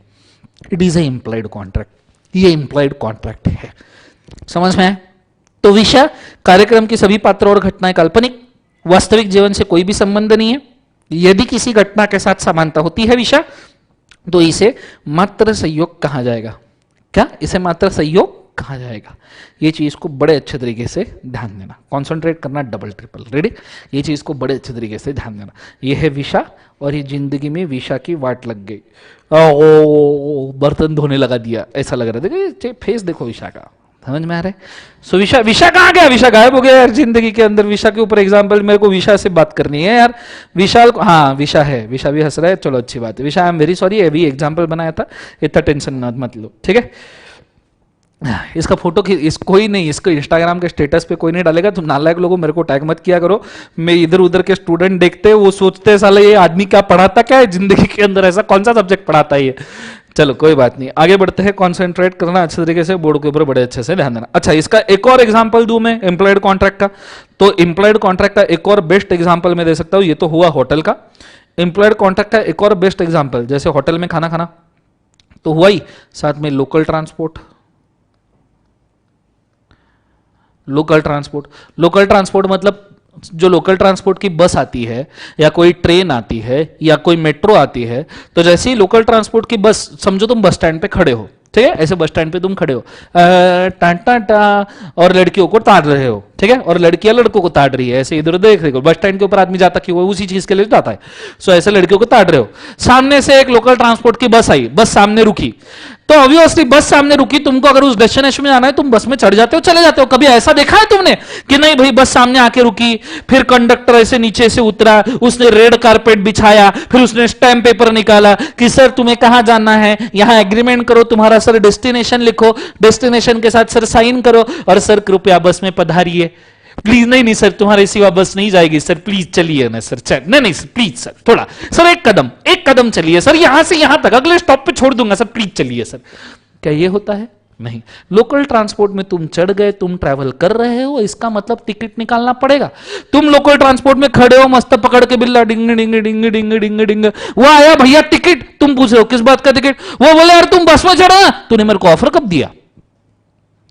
It is a implied contract, ये इम्प्लाइड कॉन्ट्रैक्ट है। समझ में आए? तो विषय कार्यक्रम की सभी पात्र और घटनाएं काल्पनिक, वास्तविक जीवन से कोई भी संबंध नहीं है। यदि किसी घटना के साथ समानता होती है विषय, तो इसे मात्र संयोग कहा जाएगा। क्या? इसे मात्र संयोग कहा जाएगा। ये चीज को बड़े अच्छे तरीके से ध्यान देना, कॉन्सेंट्रेट करना, डबल ट्रिपल। रेडी? ये चीज को बड़े अच्छे तरीके से ध्यान देना। ये है विषा, और ये जिंदगी में विषा की वाट लग गई। ओ बर्तन धोने लगा दिया, ऐसा लग रहा था। देखो फेस देखो विषा का, समझ में आ रहा है? सो विषा, विषा कहाँ गया? विषा गायब हो गया यार जिंदगी के अंदर। विषा के ऊपर एग्जाम्पल मेरे को विषा से बात करनी है यार। विशाल, हाँ विषा है, विषा भी हंस रहा है, चलो अच्छी बात है। विषा आई एम वेरी सॉरी, अभी एग्जाम्पल बनाया था, इतना टेंशन मत लो, ठीक है? इसका फोटो इस कोई नहीं, इसको इंस्टाग्राम के स्टेटस पे कोई नहीं डालेगा। तुम नालायक लोगों मेरे को टैग मत किया करो। मैं इधर उधर के स्टूडेंट देखते हैं, वो सोचते हैं साले ये आदमी क्या पढ़ाता क्या है जिंदगी के अंदर, ऐसा कौन सा सब्जेक्ट पढ़ाता है ये। चलो कोई बात नहीं, आगे बढ़ते हैं। कॉन्सेंट्रेट करना अच्छे तरीके से, बोर्ड के ऊपर बड़े अच्छे से ध्यान देना। अच्छा, इसका एक और एग्जांपल दूं मैं एम्प्लॉयड कॉन्ट्रैक्ट का। तो एम्प्लॉयड कॉन्ट्रैक्ट का एक और बेस्ट एग्जांपल मैं दे सकता हूं। ये तो हुआ होटल का। एम्प्लॉयड कॉन्ट्रैक्ट का एक और बेस्ट एग्जांपल, जैसे होटल में खाना खाना तो हुआ ही, साथ में local transport. Local transport, local transport मतलब जो लोकल ट्रांसपोर्ट की बस आती है, या कोई ट्रेन आती है, या कोई मेट्रो आती है, तो जैसे ही लोकल ट्रांसपोर्ट की बस, समझो तुम बस स्टैंड पे खड़े हो, ठीक है? ऐसे बस स्टैंड पे तुम खड़े हो, टाटा और लड़कियों को ताड़ रहे हो, ठीक है? और लड़कियां लड़कों को ताड़ रही है, ऐसे इधर उधर देख रहे हो। बस स्टैंड के ऊपर आदमी जाता क्यों? उसी चीज के लिए जाता है। सो ऐसे लड़कियों को ताड़ रहे हो। सामने से एक लोकल ट्रांसपोर्ट की बस आई, बस सामने रुकी, तो ऑब्वियसली बस सामने रुकी, तुमको अगर उस डेस्टिनेशन में जाना है, तुम बस में चढ़ जाते हो, चले जाते हो। कभी ऐसा देखा है तुमने कि नहीं भाई बस सामने आके रुकी, फिर कंडक्टर ऐसे नीचे से उतरा, उसने रेड कारपेट बिछाया, फिर उसने स्टैम्प पेपर निकाला कि सर तुम्हें कहां जाना है, यहां एग्रीमेंट करो, तुम्हारा सर डेस्टिनेशन लिखो, डेस्टिनेशन के साथ सर साइन करो, और सर कृपया बस में पधारिए प्लीज। नहीं नहीं सर तुम्हारे सिवा बस नहीं जाएगी सर, प्लीज चलिए ना सर। चल नहीं नहीं सर प्लीज सर, थोड़ा सर एक कदम चलिए सर, यहां से यहां तक, अगले स्टॉप पे छोड़ दूंगा सर, प्लीज चलिए सर। क्या ये होता है? नहीं। लोकल ट्रांसपोर्ट में तुम चढ़ गए, तुम ट्रैवल कर रहे हो, इसका मतलब टिकट निकालना पड़ेगा। तुम लोकल ट्रांसपोर्ट में खड़े हो, मस्त पकड़ के बिल्ला डिंग डिंग डिंग डिंग डिंग डिंग, वो आया भैया टिकट, तुम पूछ रहे हो किस बात का टिकट? वो बोले यार तुम बस में चढ़ा, तूने मेरे को ऑफर कब दिया?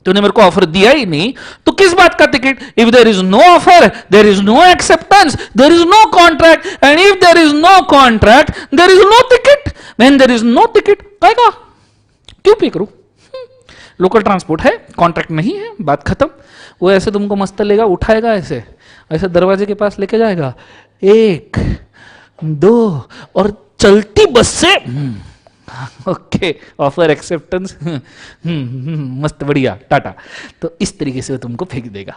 तूने मेरे को ऑफर दिया ही नहीं, तो किस बात का ticket? If there is no offer, there is no acceptance, there is no contract, and if there is no contract, there is no ticket. When there is no ticket, कहेगा क्यों पे करूं? लोकल ट्रांसपोर्ट है, contract नहीं है, बात खत्म। वो ऐसे तुमको मस्त लेगा, उठाएगा, ऐसे ऐसे दरवाजे के पास लेके जाएगा, 1 2 और चलती बस से ओके ऑफर एक्सेप्टेंस, मस्त बढ़िया टाटा। तो इस तरीके से तुमको फेंक देगा।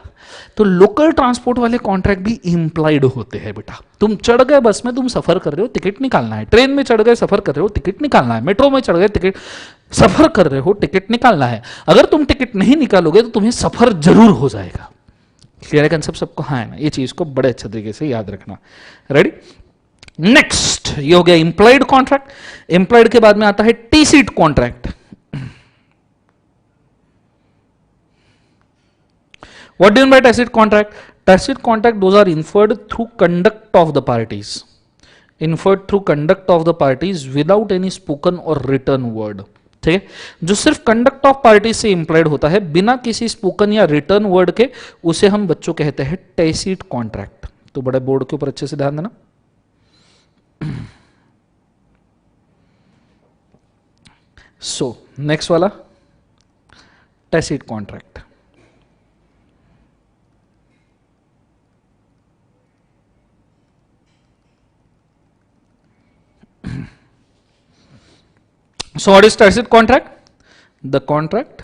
तो लोकल ट्रांसपोर्ट वाले कॉन्ट्रैक्ट भी इंप्लाइड होते हैं बेटा। तुम चढ़ गए बस में, तुम सफर कर रहे हो, टिकट निकालना है। ट्रेन में चढ़ गए, सफर कर रहे हो, टिकट निकालना है। मेट्रो में चढ़ गए, टिकट सफर कर रहे हो, टिकट निकालना है। अगर तुम टिकट नहीं निकालोगे तो तुम्हें सफर जरूर हो जाएगा। क्लियर है कंसेप्ट सबको? हाँ है ना? ये चीज को बड़े अच्छे तरीके से याद रखना। रेडी? नेक्स्ट ये हो गया इंप्लॉयड कॉन्ट्रैक्ट। इंप्लॉयड के बाद में आता है tacit contract. What do you mean by tacit contract? tacit contract, those are inferred through conduct of the parties, inferred through conduct of the parties without any spoken or written word. ठीक है, जो सिर्फ conduct of party से implied होता है बिना किसी spoken या रिटर्न वर्ड के, उसे हम बच्चों कहते हैं टैसिट कॉन्ट्रैक्ट. तो बड़े बोर्ड के ऊपर अच्छे से ध्यान देना. सो नेक्स्ट वाला tacit contract. So what is tacit contract? The contract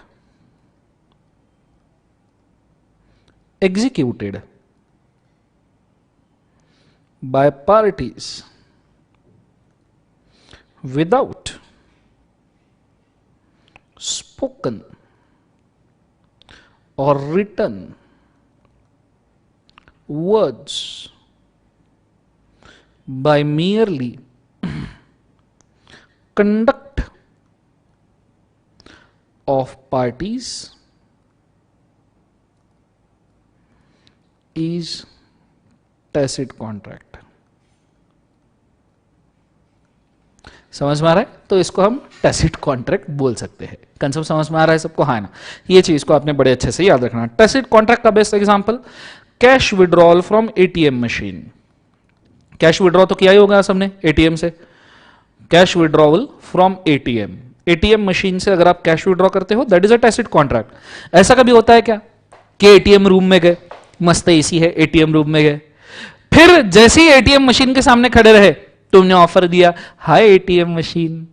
executed by parties without spoken or written words by merely conduct of parties is tacit contract. समझ में आ रहा है? तो इसको हम टैसिट कॉन्ट्रैक्ट बोल सकते हैं. कंसेप्ट समझ में आ रहा है सबको? हाँ ना, ये चीज को आपने बड़े अच्छे से याद रखना. टैसिट कॉन्ट्रैक्ट का best example cash withdrawal from ATM machine. Cash withdraw तो किया ही होगा सबने एटीएम से. Cash withdrawal from ATM, ATM machine से अगर आप कैश विड्रॉ करते हो, that is a tacit contract. ऐसा कभी होता है क्या कि एटीएम रूम में गए, मस्त एसी है, एटीएम रूम में गए, फिर जैसे ही एटीएम मशीन के सामने खड़े रहे, तुमने ऑफर दिया, hi ATM machine,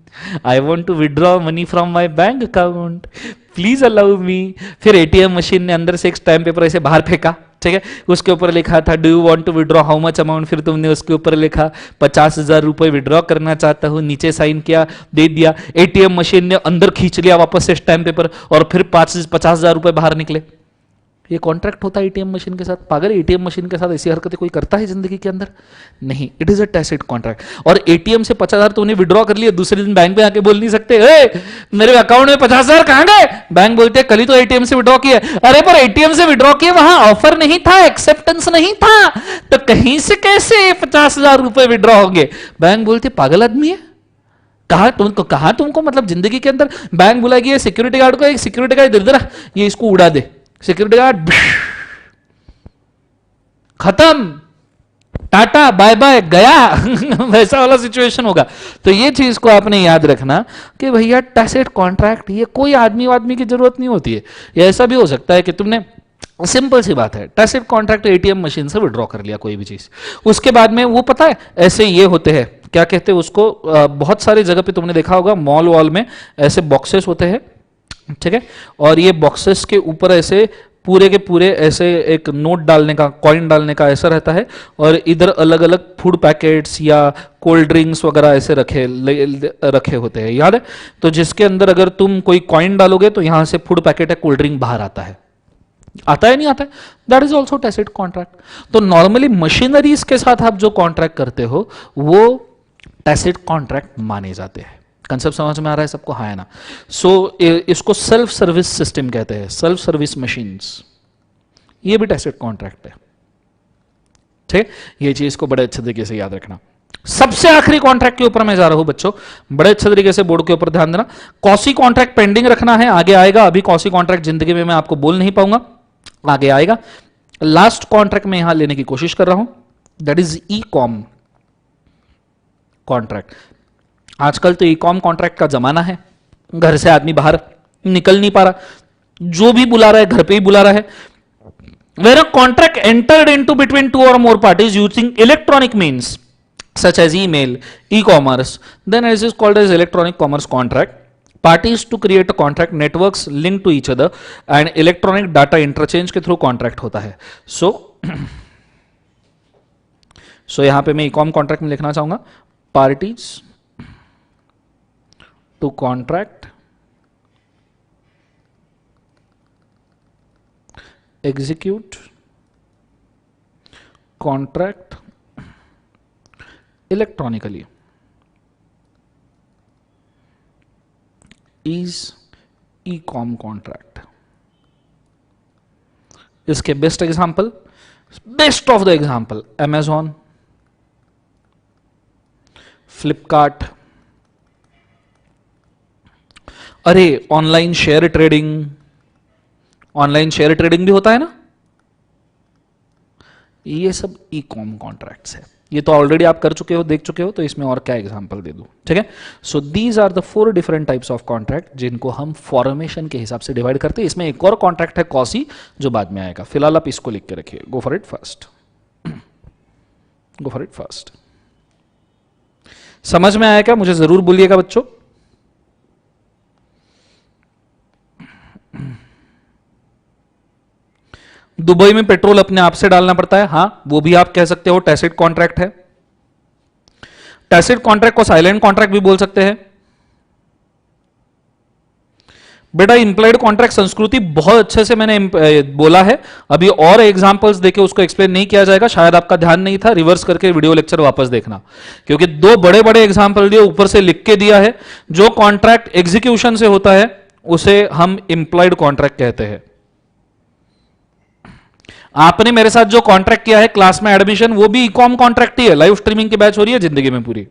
I want to withdraw money from my bank account, please allow me. फिर एटीएम मशीन ने अंदर से एक स्टैम्प पेपर ऐसे बाहर फेंका, ठीक है, उसके ऊपर लिखा था do you want to withdraw how much amount. फिर तुमने उसके ऊपर लिखा 50,000 रुपए विड्रॉ करना चाहता हूं, नीचे साइन किया, दे दिया. एटीएम मशीन ने अंदर खींच लिया वापस से स्टैम्प पेपर और फिर 50,000 रुपए बाहर निकले. ये कॉन्ट्रैक्ट होता है एटीएम मशीन के साथ. पागल, एटीएम मशीन के साथ ऐसी हरकतें कोई करता है जिंदगी के अंदर? नहीं, it is a tacit contract. और एटीएम से 50,000 तुमने विड्रॉ कर लिया, दूसरे दिन बैंक में आके बोल नहीं सकते मेरे अकाउंट में 50,000 कहां गए. बैंक बोलते कल ही तो एटीएम से विड्रॉ किया. अरे पर एटीएम से विड्रॉ किया, वहां ऑफर नहीं था, एक्सेप्टेंस नहीं था, तो कहीं से कैसे 50,000 रुपए विड्रॉ होंगे. बैंक बोलते पागल आदमी है, कहा तुमको मतलब जिंदगी के अंदर. बैंक बुलाएगी सिक्योरिटी गार्ड को, एक सिक्योरिटी गार्ड इधर इधर ये इसको उड़ा दे. सिक्योरिटी गार्ड खत्म, टाटा बाय बाय गया. वैसा वाला सिचुएशन होगा. तो ये चीज को आपने याद रखना कि भैया टैसिट कॉन्ट्रैक्ट, ये कोई आदमी की जरूरत नहीं होती है. ये ऐसा भी हो सकता है कि तुमने, सिंपल सी बात है, टैसिट कॉन्ट्रैक्ट एटीएम मशीन से विड्रॉ कर लिया कोई भी चीज, उसके बाद में वो पता है ऐसे ये होते हैं, क्या कहते हैं उसको, बहुत सारी जगह पे तुमने देखा होगा मॉल वॉल में ऐसे बॉक्सेस होते हैं, ठीक है, और ये बॉक्सेस के ऊपर ऐसे पूरे के पूरे ऐसे एक नोट डालने का, कॉइन डालने का ऐसा रहता है, और इधर अलग अलग फूड पैकेट्स या कोल्ड ड्रिंक्स वगैरह ऐसे रखे होते हैं, याद है? तो जिसके अंदर अगर तुम कोई कॉइन डालोगे तो यहां से फूड पैकेट है, कोल्ड ड्रिंक बाहर आता है नहीं आता है? That is also tacit contract. तो नॉर्मली मशीनरीज के साथ आप जो कॉन्ट्रैक्ट करते हो वो टैसिट कॉन्ट्रैक्ट माने जाते हैं. कंसेप्ट समझ में आ रहा है सबको? हाँ है ना. सो इसको सेल्फ सर्विस सिस्टम कहते हैं, सेल्फ सर्विस मशीन्स, ये भी टैसिट कॉन्ट्रैक्ट है. ठीक, ये चीज को बड़े अच्छे तरीके से याद रखना. सबसे आखिरी कॉन्ट्रैक्ट के ऊपर मैं जा रहा हूं बच्चों, बड़े अच्छे तरीके से बोर्ड के ऊपर ध्यान देना. कॉसी कॉन्ट्रैक्ट पेंडिंग रखना है, आगे आएगा. अभी कॉसी कॉन्ट्रैक्ट जिंदगी में मैं आपको बोल नहीं पाऊंगा, आगे आएगा. लास्ट कॉन्ट्रैक्ट में यहां लेने की कोशिश कर रहा हूं, that is e com contract. आजकल तो ई कॉम कॉन्ट्रैक्ट का जमाना है, घर से आदमी बाहर निकल नहीं पा रहा, जो भी बुला रहा है घर पे ही बुला रहा है. Where a contract entered into between two or more parties using electronic means such as email, e-commerce, then it is called as electronic commerce contract. Parties to create a contract networks linked to each other and electronic data interchange के through contract होता है. So यहां पे मैं e-com contract में लिखना चाहूंगा parties to contract execute contract electronically is e-com contract. इसके best example best of the example Amazon, Flipkart, अरे online share trading, online share trading भी होता है ना, ये सब ई कॉम कॉन्ट्रैक्ट्स है। ये तो ऑलरेडी आप कर चुके हो, देख चुके हो, तो इसमें और क्या एग्जांपल दे दूं, ठीक है। So these are the 4 different types of contract जिनको हम फॉर्मेशन के हिसाब से डिवाइड करते हैं। इसमें एक और कॉन्ट्रैक्ट है कॉसी जो बाद में आएगा, फिलहाल आप इसको लिख के रखिए। गो for it first, go for it first. समझ में आया क्या, मुझे जरूर बोलिएगा बच्चों। दुबई में पेट्रोल अपने आप से डालना पड़ता है, हां वो भी आप कह सकते हो टैसिट कॉन्ट्रैक्ट है। टैसिट कॉन्ट्रैक्ट को साइलेंट कॉन्ट्रैक्ट भी बोल सकते हैं। बेटा इंप्लाइड कॉन्ट्रैक्ट संस्कृति बहुत अच्छे से मैंने बोला है, अभी और एग्जांपल्स देके उसको एक्सप्लेन नहीं किया जाएगा, शायद आपका ध्यान नहीं था, रिवर्स करके वीडियो लेक्चर वापस देखना, क्योंकि 2 बड़े बड़े एग्जांपल दिए, ऊपर से लिख के दिया है। जो कॉन्ट्रैक्ट एग्जीक्यूशन से होता है उसे हम इंप्लाइड कॉन्ट्रैक्ट कहते हैं। आपने मेरे साथ जो कॉन्ट्रैक्ट किया है क्लास में एडमिशन, वो भी ईकॉम कॉन्ट्रैक्ट ही है। लाइव स्ट्रीमिंग की बैच हो रही है जिंदगी में पूरी।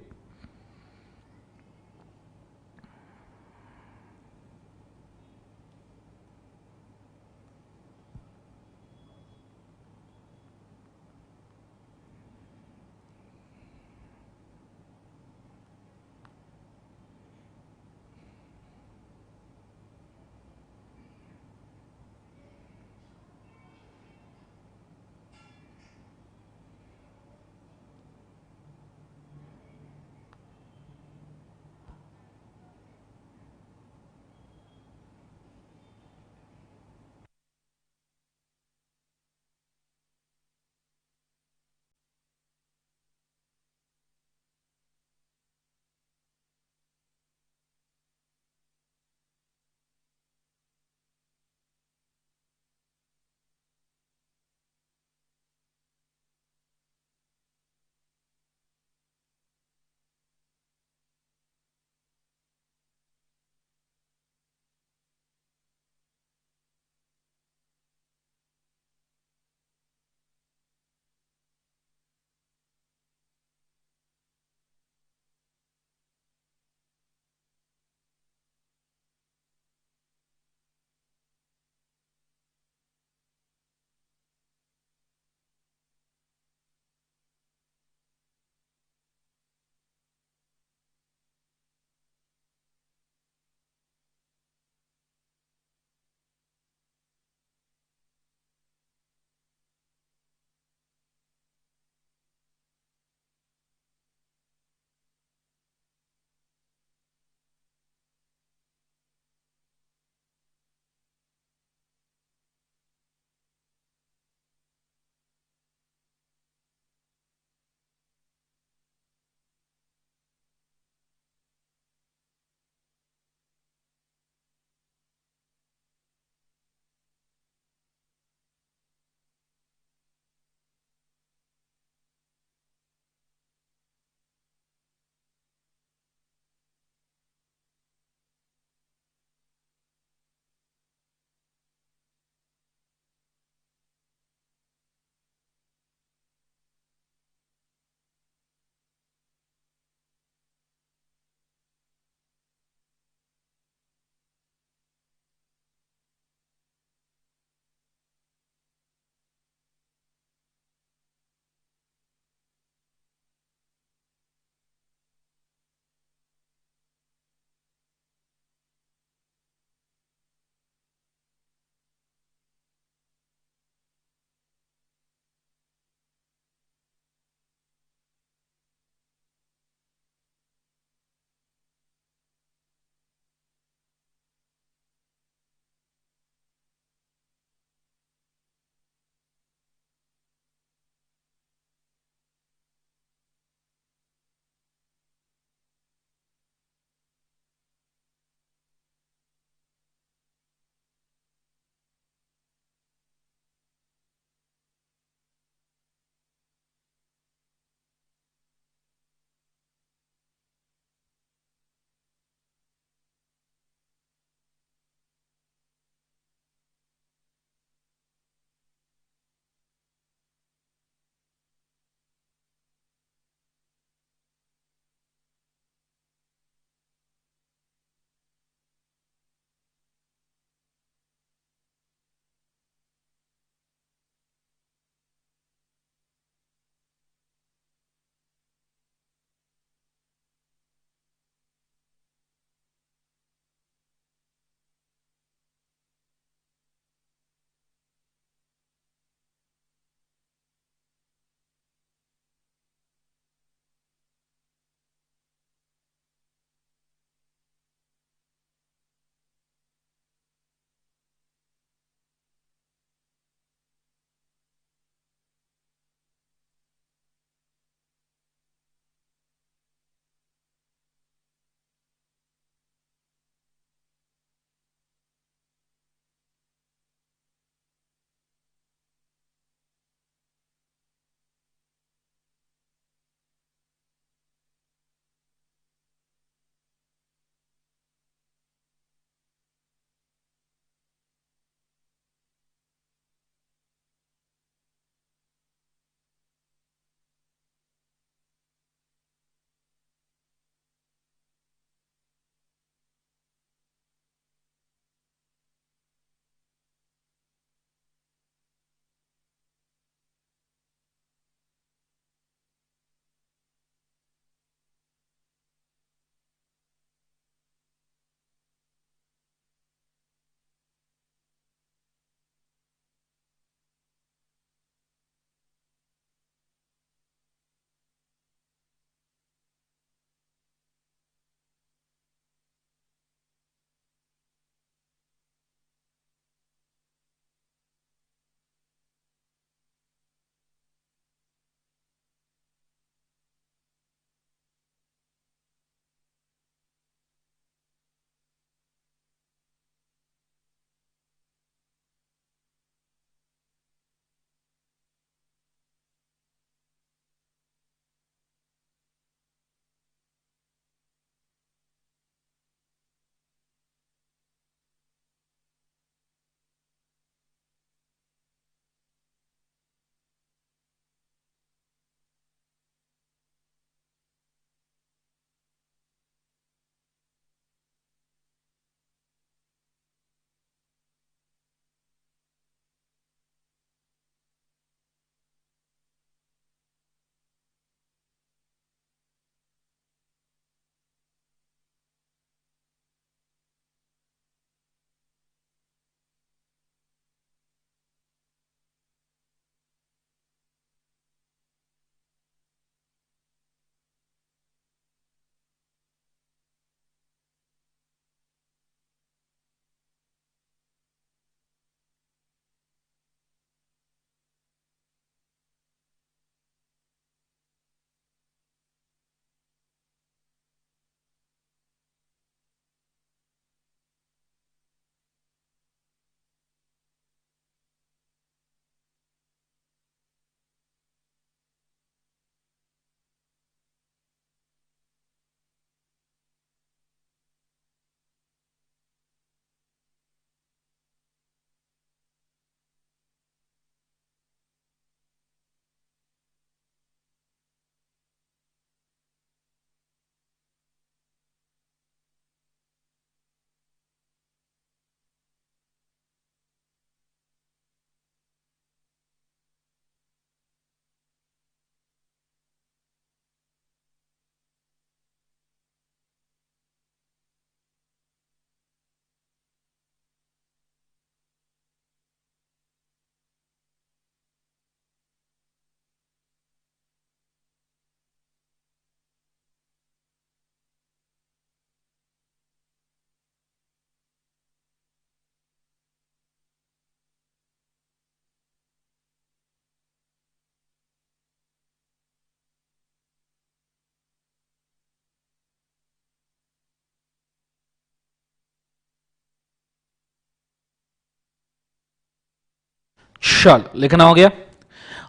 चल, लिखना हो गया।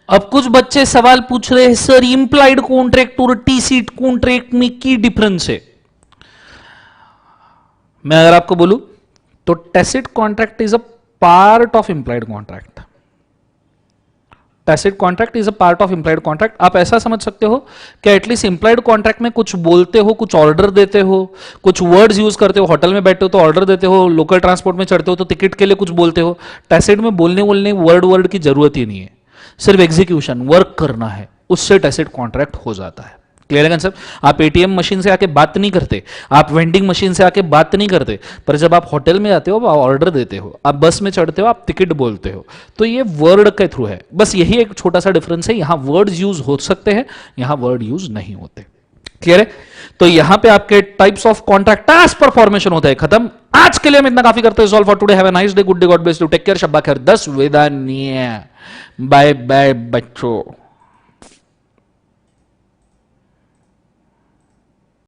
अब कुछ बच्चे सवाल पूछ रहे हैं, सर इंप्लाइड कॉन्ट्रैक्ट और टीसीट कॉन्ट्रैक्ट में की डिफरेंस है? मैं अगर आपको बोलूं तो tacit contract is a part of implied contract. Tacit contract is a part of implied contract. आप ऐसा समझ सकते हो कि एटलीस्ट इंप्लाइड कॉन्ट्रैक्ट में कुछ बोलते हो, कुछ ऑर्डर देते हो, कुछ वर्ड्स यूज करते हो, होटल में बैठे हो तो ऑर्डर देते हो, लोकल ट्रांसपोर्ट में चढ़ते हो तो टिकट के लिए कुछ बोलते हो। टैसिट में बोलने वर्ड की जरूरत ही नहीं है, सिर्फ एग्जीक्यूशन वर्क करना है, उससे टैसिट कॉन्ट्रैक्ट हो जाता है। क्लियर है कंसेप्ट? आप एटीएम मशीन से आके बात नहीं करते, आप वेंडिंग मशीन से आके बात नहीं करते, पर जब आप होटल में आते हो आप ऑर्डर देते हो, आप बस में चढ़ते हो आप टिकट बोलते हो, तो ये वर्ड के थ्रू है। बस यही एक छोटा सा डिफरेंस है, यहां वर्ड्स यूज हो सकते हैं, यहां वर्ड यूज नहीं होते। क्लियर है? तो यहां पे आपके types of contract as per formation होता है। खत्म। आज के लिए हम इतना काफी करते हैं। All for today. Have a nice day, good day, God bless you, take care, शब्बा खैर, 10 वेदानिया। बाय बाय बच्चों।